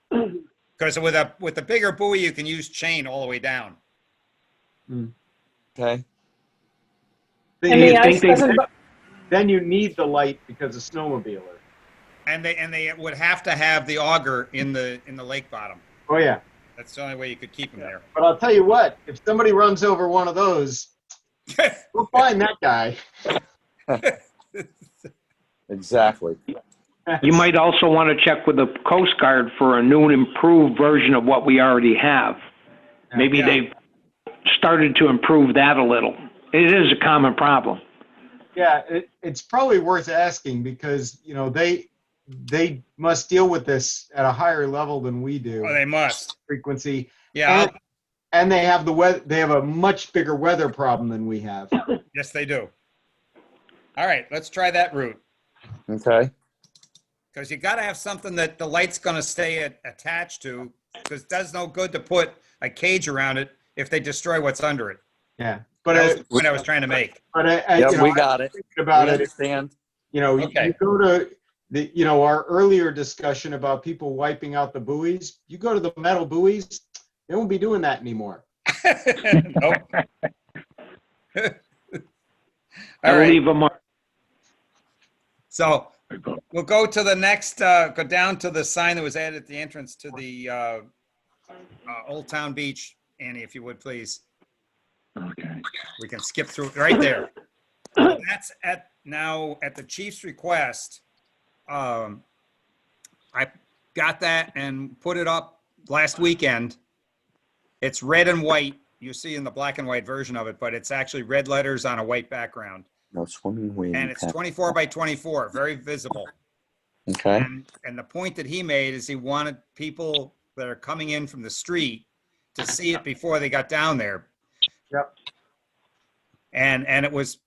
because with a bigger buoy, you can use chain all the way down. Okay. And the ice doesn't, Then you need the light because of snowmobiler. And they would have to have the auger in the lake bottom. Oh, yeah. That's the only way you could keep them there. But I'll tell you what, if somebody runs over one of those, we'll find that guy. Exactly. You might also want to check with the Coast Guard for a new and improved version of what we already have. Maybe Yeah. they've started to improve that a little. It is a common problem. Yeah, it's probably worth asking because, you know, they must deal with this at a higher level than we do. Oh, they must. Frequency. Yeah. And they have the weather. They have a much bigger weather problem than we have. Yes, they do. All right, let's try that route. Okay. Because you got to have something that the light's going to stay attached to, because it does no good to put a cage around it if they destroy what's under it. Yeah, That was the point I was trying to make. But Yeah, you know, we got it. about We it. understand. You know, Okay. you go to the, you know, our earlier discussion about people wiping out the buoys. You go to the metal buoys, they won't be doing that anymore. Nope. All I'll right. leave them on. So we'll go to the next, go down to the sign that was added at the entrance to the Old Town Beach. Annie, if you would, please. Okay. We can skip through right there. That's at the chief's request. I got that and put it up last weekend. It's red and white. You see in the black and white version of it, but it's actually red letters on a white background. No swimming way. And it's 24 by 24, very visible. Okay. And the point that he made is he wanted people that are coming in from the street to see it before they got down there. Yep. And it was,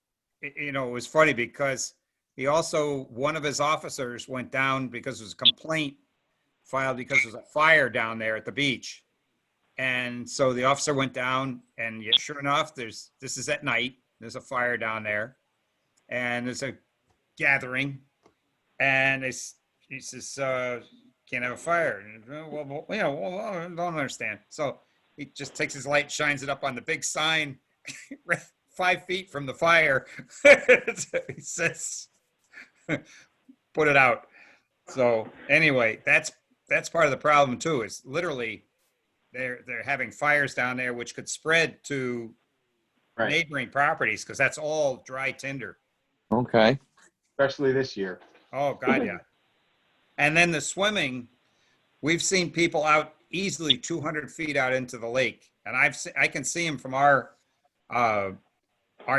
you know, it was funny because he also, one of his officers went down because there was a complaint filed because there was a fire down there at the beach. And so the officer went down and yet sure enough, this is at night. There's a fire down there and there's a gathering and he says, can't have a fire. And, well, you know, well, I don't understand. So he just takes his light, shines it up on the big sign 5 feet from the fire. He says, put it out. So anyway, that's part of the problem too, is literally they're having fires down there, which could spread to neighboring properties because that's all dry tinder. Okay. Especially this year. Oh God, yeah. And then the swimming, we've seen people out easily 200 feet out into the lake, and I can see them from our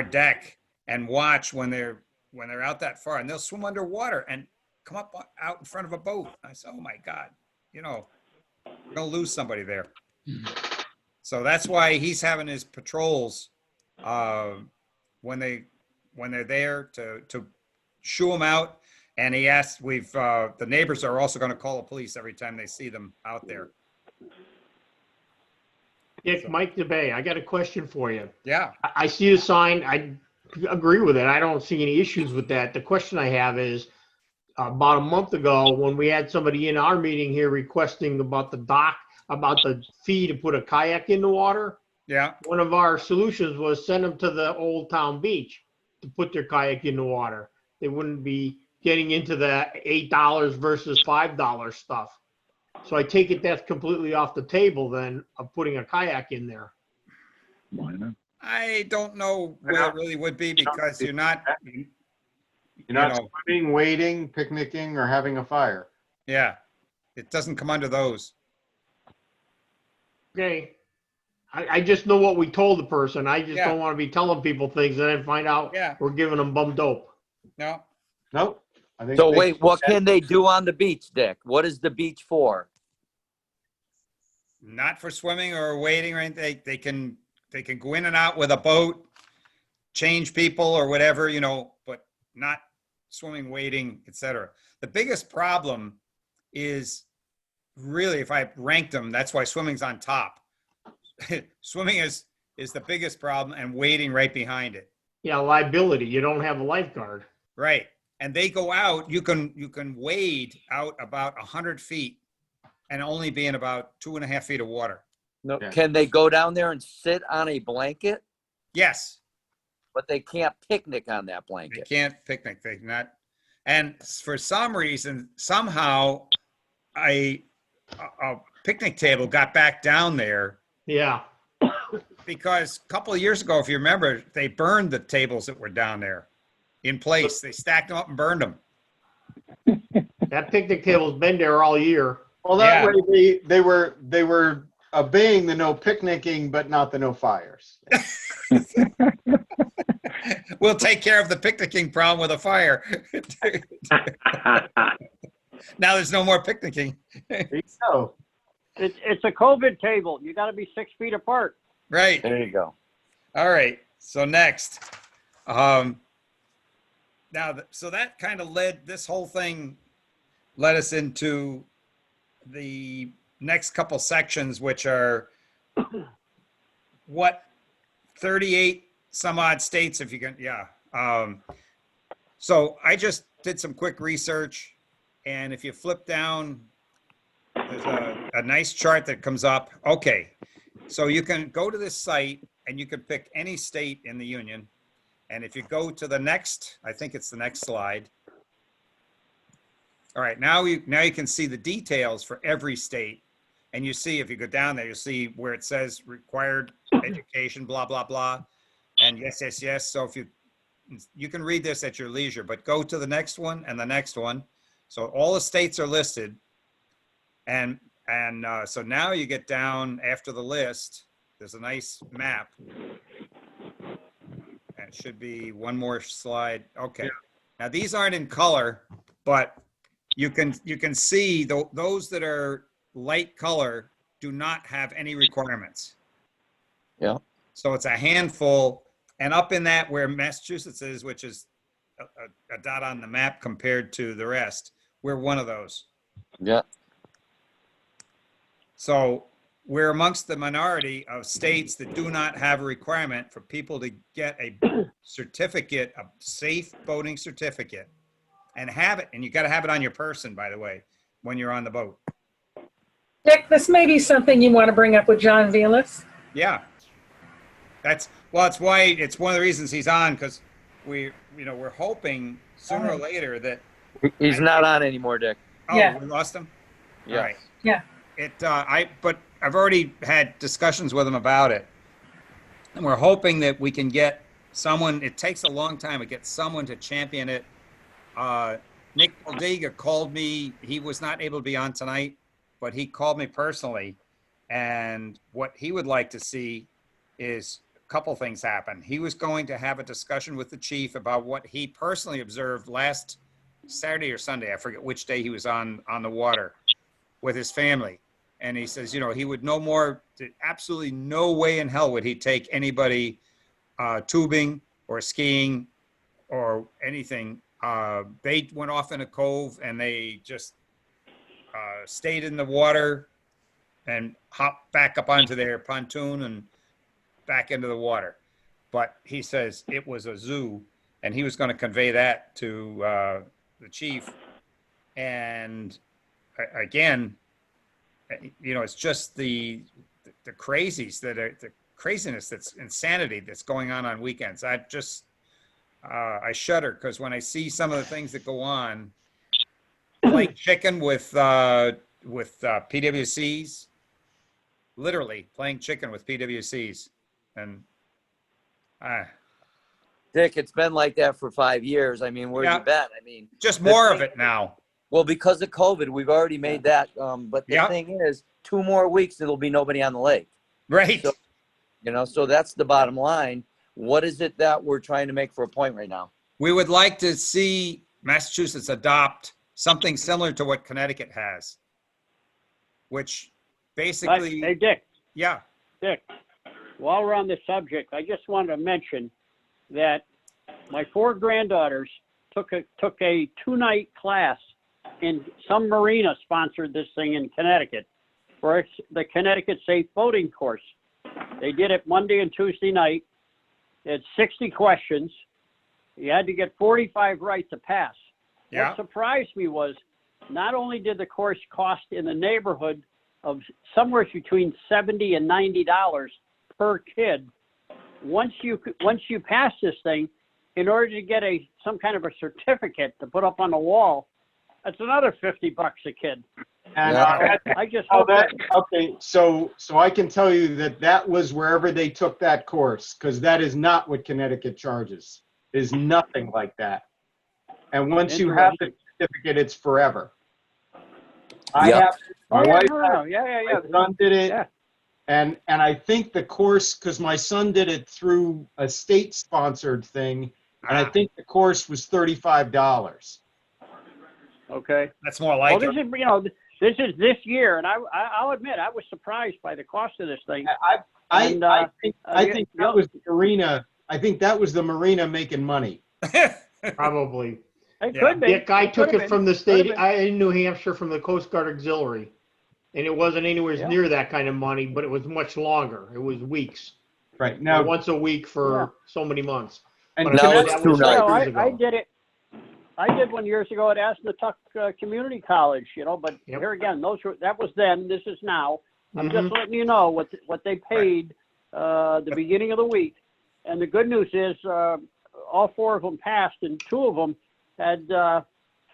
deck and watch when they're out that far, and they'll swim underwater and come up out in front of a boat. I said, oh my God, you know, we're gonna lose somebody there. So that's why he's having his patrols when they're there to shoo them out. And he asked, the neighbors are also going to call the police every time they see them out there. Dick, Mike DeBay, I got a question for you. Yeah. I see the sign. I agree with it. I don't see any issues with that. The question I have is, about a month ago, when we had somebody in our meeting here requesting about the dock, about the fee to put a kayak in the water. Yeah. One of our solutions was send them to the Old Town Beach to put their kayak in the water. They wouldn't be getting into the $8 versus $5 stuff. So I take it that's completely off the table then of putting a kayak in there. Why not? I don't know where it really would be because you're not swimming, wading, picnicking, or having a fire. Yeah. It doesn't come under those. Okay. I just know what we told the person. I just don't want to be telling people things and then find out we're giving them bum dope. No. Nope. So wait, what can they do on the beach, Dick? What is the beach for? Not for swimming or wading or anything. They can go in and out with a boat, change people or whatever, you know, but not swimming, wading, etc. The biggest problem is really, if I ranked them, that's why swimming's on top. Swimming is is the biggest problem, and wading right behind it. Yeah, liability. You don't have a lifeguard. Right. And they go out, you can wade out about 100 feet and only be in about 2.5 feet of water. No, Yeah. can they go down there and sit on a blanket? Yes. But they can't picnic on that They blanket. can't picnic. They not. And for some reason, somehow a picnic table got back down there Yeah. because a couple of years ago, if you remember, they burned the tables that were down there in place. They stacked them up and burned them. That picnic table's been there all year. Well, that Yeah. way they were obeying the no picnicking, but not the no fires. We'll take care of the picnicking problem with a fire. Now there's no more picnicking. There you go. It's a COVID table. You got to be 6 feet apart. Right. There you go. All right. So next, so that kind of this whole thing led us into the next couple sections, which are what 38 some odd states, if you can, yeah. So I just did some quick research, and if you flip down, there's a nice chart that comes up. Okay, so you can go to this site and you can pick any state in the union. And if you go to the next, I think it's the next slide. All right, now you can see the details for every state. And you see, if you go down there, you'll see where it says required education, blah, blah, blah. And yes, yes, yes. So if you can read this at your leisure, but go to the next one and the next one. So all the states are listed. And so now you get down after the list, there's a nice map. And it should be one more slide. Okay. Now these aren't in color, but you can see those that are light color do not have any requirements. Yeah. So it's a handful, and up in that where Massachusetts is, which is a dot on the map compared to the rest, we're one of those. Yeah. So we're amongst the minority of states that do not have a requirement for people to get a certificate, a safe boating certificate, and have it. And you got to have it on your person, by the way, when you're on the boat. Dick, this may be something you want to bring up with John Velas. Yeah. It's one of the reasons he's on, because we're hoping sooner or later that. He's not on anymore, Dick. Oh, Yeah. we lost him? Yeah. All right. Yeah. But I've already had discussions with him about it. And we're hoping that we can get someone, it takes a long time to get someone to champion it. Nick Boldiga called me. He was not able to be on tonight, but he called me personally. And what he would like to see is a couple things happen. He was going to have a discussion with the chief about what he personally observed last Saturday or Sunday. I forget which day he was on the water with his family. And he says, he would absolutely no way in hell would he take anybody tubing or skiing or anything. They went off in a cove and they just stayed in the water and hopped back up onto their pontoon and back into the water. But he says it was a zoo, and he was going to convey that to the chief. And again, it's just the craziness that's insanity that's going on weekends. I shudder, because when I see some of the things that go on, playing chicken with PWCs, literally playing chicken with PWCs, and Dick, it's been like that for 5 years. I mean, where Yeah. you been? I mean, just more of it now. Well, because of COVID, we've already made that. But the Yeah. thing is, 2 more weeks, there'll be nobody on the lake. Right. So, so that's the bottom line. What is it that we're trying to make for a point right now? We would like to see Massachusetts adopt something similar to what Connecticut has, which basically, Hey, Dick, yeah, while we're on the subject, I just wanted to mention that my 4 granddaughters took a 2-night class in some marina sponsored this thing in Connecticut for the Connecticut Safe Boating course. They did it Monday and Tuesday night. It's 60 questions. You had to get 45 right to pass. Yeah. What surprised me was not only did the course cost in the neighborhood of somewhere between $70 and $90 per kid, once you pass this thing, in order to get some kind of a certificate to put up on the wall, that's another $50 a kid. And I just hope okay, so I can tell you that was wherever they took that course, because that is not what Connecticut charges. There's nothing like that. And once you have the certificate, it's forever. I have my wife, my son did it, and I think the course, because my son did it through a state-sponsored thing, and I think the course was $35. Okay. That's more like this is, this is this year, and I'll admit I was surprised by the cost of this thing. I think that was the marina. I think that was the marina making money. Probably. It could be. Dick, I took it from the state, in New Hampshire from the Coast Guard Auxiliary. And it wasn't anywhere near that kind of money, but it was much longer. It was weeks. Right. Now, once a week for so many months. And but now that it's was 2 nights. I did it. I did one years ago at Ashnatuck Community College, but here again, that was then, this is now. I'm just letting you know what they paid the beginning of the week. And the good news is all 4 of them passed, and 2 of them had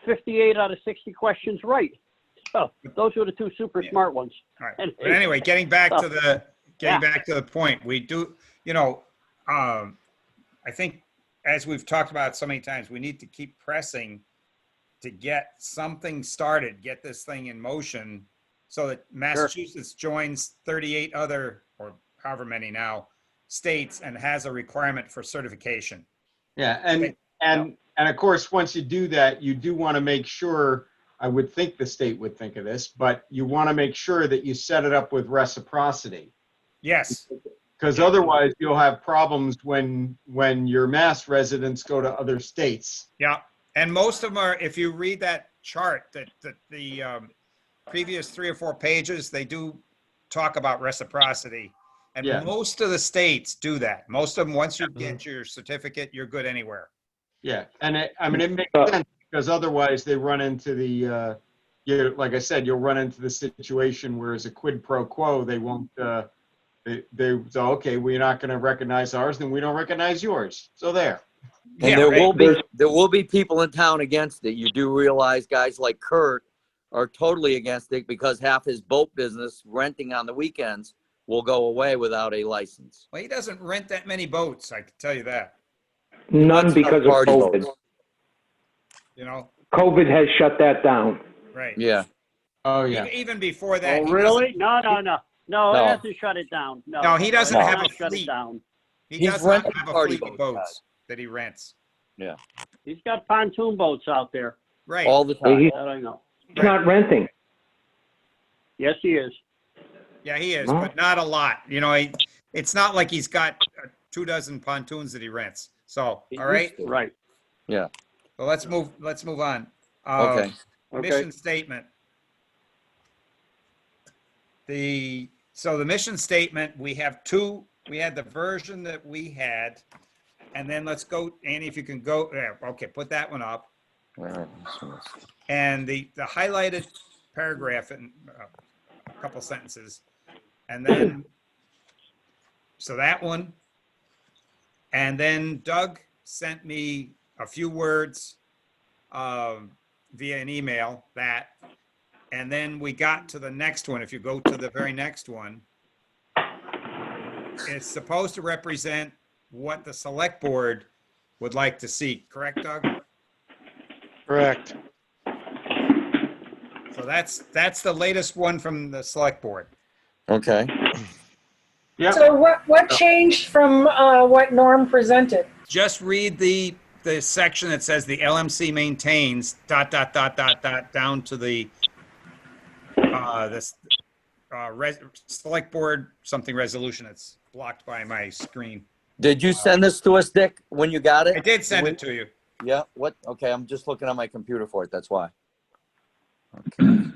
58 out of 60 questions right. So those were the 2 super smart ones. All right. But anyway, getting back to the point, we do, I think as we've talked about so many times, we need to keep pressing to get something started, get this thing in motion so that Massachusetts joins 38 other, or however many now, states and has a requirement for certification. Yeah, and of course, once you do that, you do want to make sure, I would think the state would think of this, but you want to make sure that you set it up with reciprocity. Yes. Because otherwise you'll have problems when your Mass residents go to other states. Yeah, and most of them are, if you read that chart, that the previous 3 or 4 pages, they do talk about reciprocity. And most of the states do that. Most of them, once you get your certificate, you're good anywhere. Yeah, and it makes sense, because otherwise they run into the, like I said, you'll run into the situation where as a quid pro quo, they won't, they say, okay, we're not going to recognize ours, then we don't recognize yours. So there. And there will be people in town against it. You do realize guys like Kurt are totally against it because half his boat business, renting on the weekends, will go away without a license. Well, he doesn't rent that many boats, I can tell you that. None because of COVID. COVID has shut that down. Right. Yeah. Oh, yeah. Even before that. Oh, really? No, it hasn't shut it down. No, he doesn't have a shut fleet. it down. He does not have a fleet of boats that he rents. Yeah. He's got pontoon boats out there. Right. All the time. That I know. He's not renting. Yes, he is. Yeah, he is, but not a lot. It's not like he's got 2 dozen pontoons that he rents. So, all right. Right. Yeah. So let's move on. Okay. Mission statement. So the mission statement, we have 2. We had the version that we had, and then let's go, Annie, if you can go there. Okay, put that one up. All right. And the highlighted paragraph in a couple sentences, and then so that one, and then Doug sent me a few words via an email that, and then we got to the next one. If you go to the very next one, it's supposed to represent what the select board would like to see. Correct, Doug? Correct. So that's the latest one from the select board. Okay. Yeah. So what changed from what Norm presented? Just read the section that says the LMC maintains ... down to the select board something resolution. It's blocked by my screen. Did you send this to us, Dick, when you got it? I did send it to you. Yeah. What? Okay. I'm just looking on my computer for it. That's why. Okay.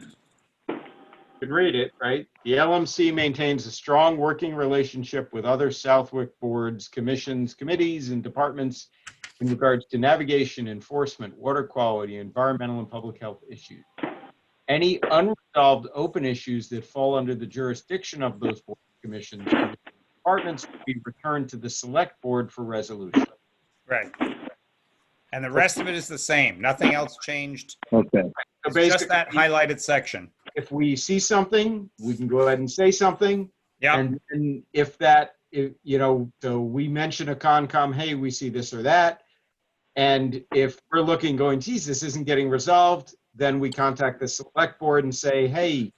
Good read it, right? The LMC maintains a strong working relationship with other Southwick boards, commissions, committees, and departments in regards to navigation, enforcement, water quality, environmental and public health issues. Any unresolved open issues that fall under the jurisdiction of those boards, commissions, and departments will be returned to the select board for resolution. Right. And the rest of it is the same. Nothing else changed. Okay. So It's just that basically, highlighted section. if we see something, we can go ahead and say something. Yeah. And if that, you know, so we mention a Concom, hey, we see this or that. And if we're looking going, geez, this isn't getting resolved, then we contact the select board and say, hey,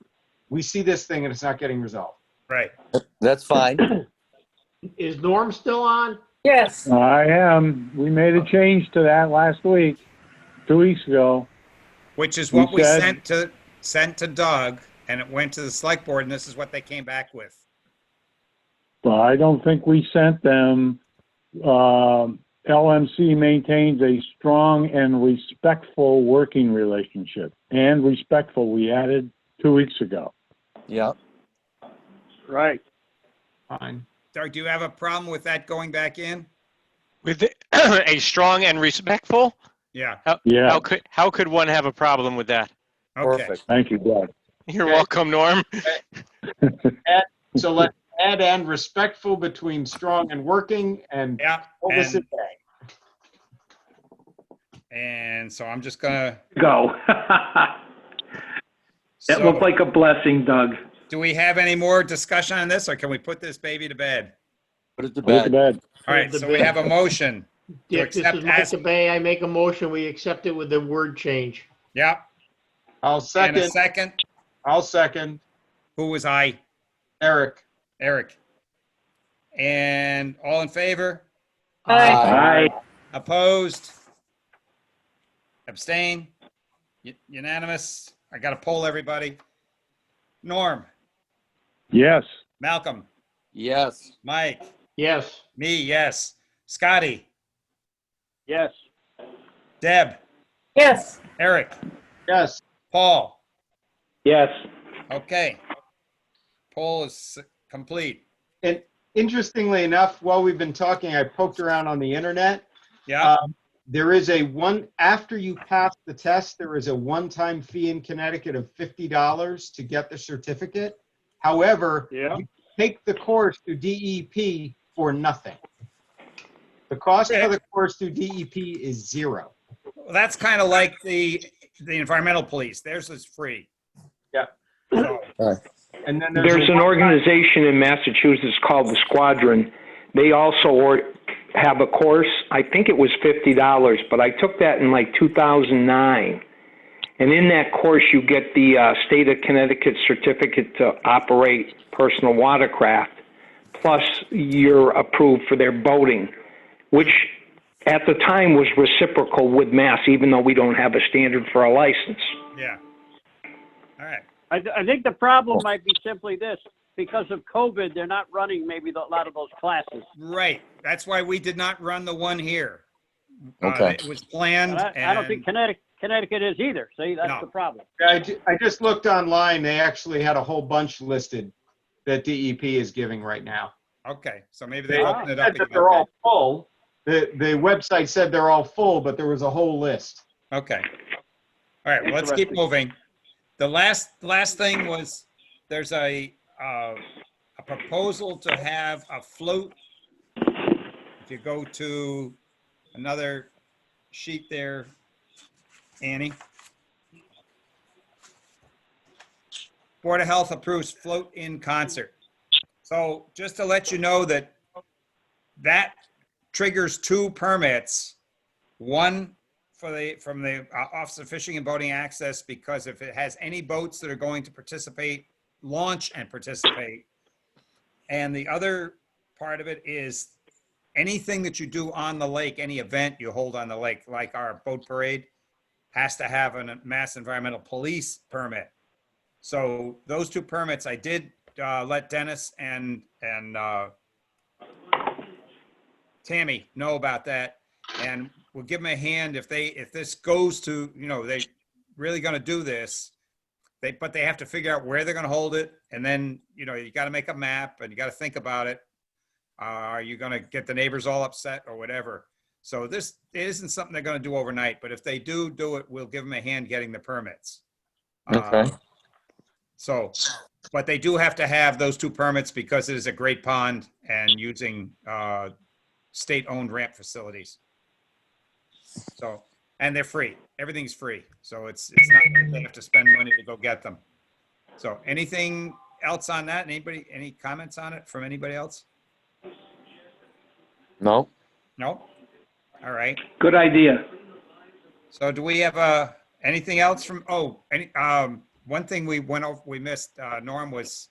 we see this thing and it's not getting resolved. Right. That's fine. Is Norm still on? Yes. I am. We made a change to that last week, 2 weeks ago. Which is what We we said- sent to Doug, and it went to the select board, and this is what they came back with. But I don't think we sent them, LMC maintains a strong and respectful working relationship. And respectful, we added 2 weeks ago. Yeah. Right. Fine. Doug, do you have a problem with that going back in? With a strong and respectful? Yeah. Yeah, How could one have a problem with that? Okay. Perfect. thank you, Doug. You're Okay. welcome, Norm. So let's add and respectful between strong and working and Yeah. call this a And, day. and so I'm just gonna. Go. That So, looked like a blessing, Doug. do we have any more discussion on this, or can we put this baby to bed? Put it to Put it to bed. bed. All right. The So we have a motion. Dick, this accept is Mike as- DeBay. I make a motion, we accept it with the word change. Yep. I'll And a second. second. I'll second. Who was I? Eric. Eric. And all in favor? Aye. Aye. Opposed? Abstain? Unanimous? I got to poll everybody. Norm, Yes. Malcolm, Yes. Mike, Yes. me, yes. Scotty, Yes. Deb, Yes. Eric, Yes. Paul. Yes. Okay. Poll is complete. And interestingly enough, while we've been talking, I poked around on the internet. Yeah. There is after you pass the test, there is a one-time fee in Connecticut of $50 to get the certificate. However, Yeah. you take the course through DEP for nothing. The cost for the course through DEP is $0. Well, that's kind of like the environmental police. Theirs is free. Yeah. So, And then There's an organization in Massachusetts called the Squadron. They also have a course. I think it was $50, but I took that in like 2009. And in that course, you get the state of Connecticut certificate to operate personal watercraft, plus you're approved for their boating, which at the time was reciprocal with Mass, even though we don't have a standard for a license. yeah. All right. I think the problem might be simply this. Because of COVID, they're not running maybe a lot of those classes. Right. That's why we did not run the one here. Okay. It was planned. And I don't think Connecticut is either. See, that's No. the problem. I just looked online. They actually had a whole bunch listed that DEP is giving right now. Okay. So maybe they They opened it up. said that again. they're all full. The website said they're all full, but there was a whole list. Okay. All right. Well, let's keep Interesting. moving. The last thing was there's a proposal to have a float. If you go to another sheet there, Annie. Board of Health approves float in concert. So just to let you know that triggers 2 permits. One from the Office of Fishing and Boating Access, because if it has any boats that are going to participate, launch and participate. And the other part of it is anything that you do on the lake, any event you hold on the lake, like our boat parade, has to have a Mass Environmental Police permit. So those 2 permits, I did let Dennis and Tammy know about that, and we'll give them a hand if this goes to, they really going to do this, But they have to figure out where they're going to hold it. And then, you know, you got to make a map and you got to think about it. Are you going to get the neighbors all upset or whatever? So this isn't something they're going to do overnight, but if they do it, we'll give them a hand getting the permits. Okay. So, but they do have to have those 2 permits because it is a great pond and using state-owned ramp facilities. So, and they're free. Everything's free. So it's not like they have to spend money to go get them. So anything else on that? Anybody, any comments on it from anybody else? No. No? All right. Good idea. So do we have anything else from, one thing we missed, Norm, was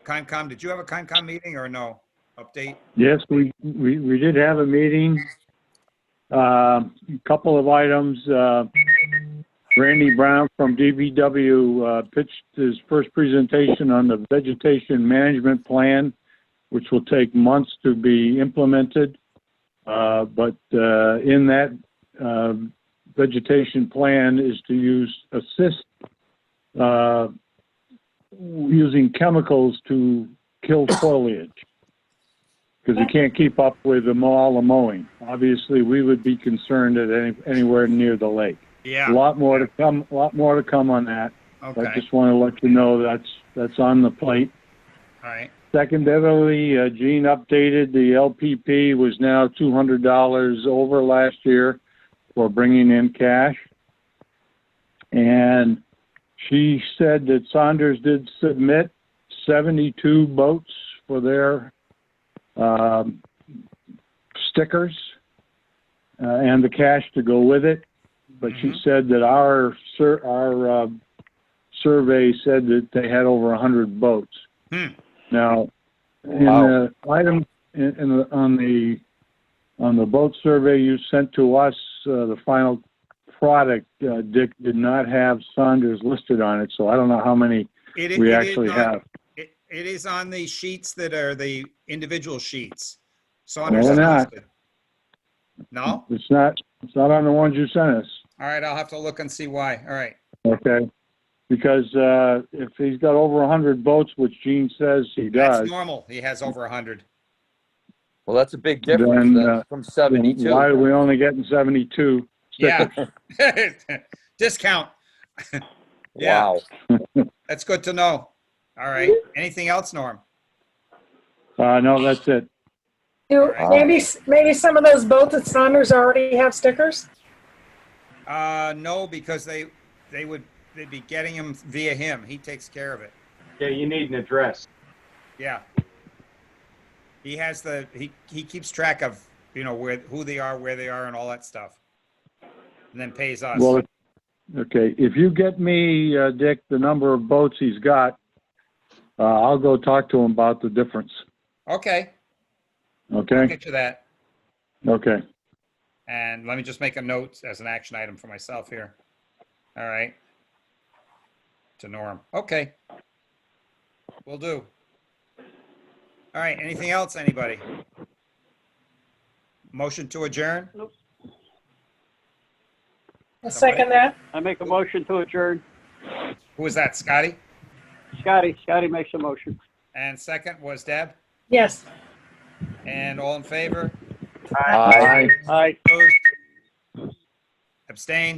Concom. Did you have a Concom meeting or no? Update? Yes, we did have a meeting. A couple of items. Randy Brown from DBW pitched his first presentation on the vegetation management plan, which will take months to be implemented. But in that vegetation plan is to assist using chemicals to kill foliage, because you can't keep up with all the mowing. Obviously, we would be concerned at anywhere near the lake. Yeah. A lot more to come on that. Okay. I just want to let you know that's on the plate. All right. Secondarily, Jean updated the LPP was now $200 over last year for bringing in cash. And she said that Saunders did submit 72 boats for their stickers and the cash to go with it. But she said that our survey said that they had over 100 boats. Now, in the item on the boat survey you sent to us, the final product, Dick, did not have Saunders listed on it, so I don't know how many we actually have. It is on the sheets that are the individual sheets. Saunders No, is they're not. listed. No? It's not on the ones you sent us. All right, I'll have to look and see why. All right. Okay. Because if he's got over 100 boats, which Gene says he does, That's normal. He has over 100. Well, that's a big difference then, from 72. why are we only getting 72 stickers? Yeah. Discount. Yeah. Wow. That's good to know. All right. Anything else, Norm? No, that's it. Maybe some of those boats at Saunders already have stickers? No, because they'd be getting them via him. He takes care of it. Yeah, you need an address. Yeah. He has he keeps track of, who they are, where they are, and all that stuff. And then pays us. Well, okay. If you get me, Dick, the number of boats he's got, I'll go talk to him about the difference. Okay. I'll Okay? get you that. Okay. And let me just make a note as an action item for myself here. All right. To Norm. Okay. Will do. All right. Anything else, anybody? Motion to adjourn? I'll second that. I make a motion to adjourn. Who was that, Scotty? Scotty makes a motion. And second was Deb? Yes. And all in favor? Aye. Aye. Opposed? Abstain?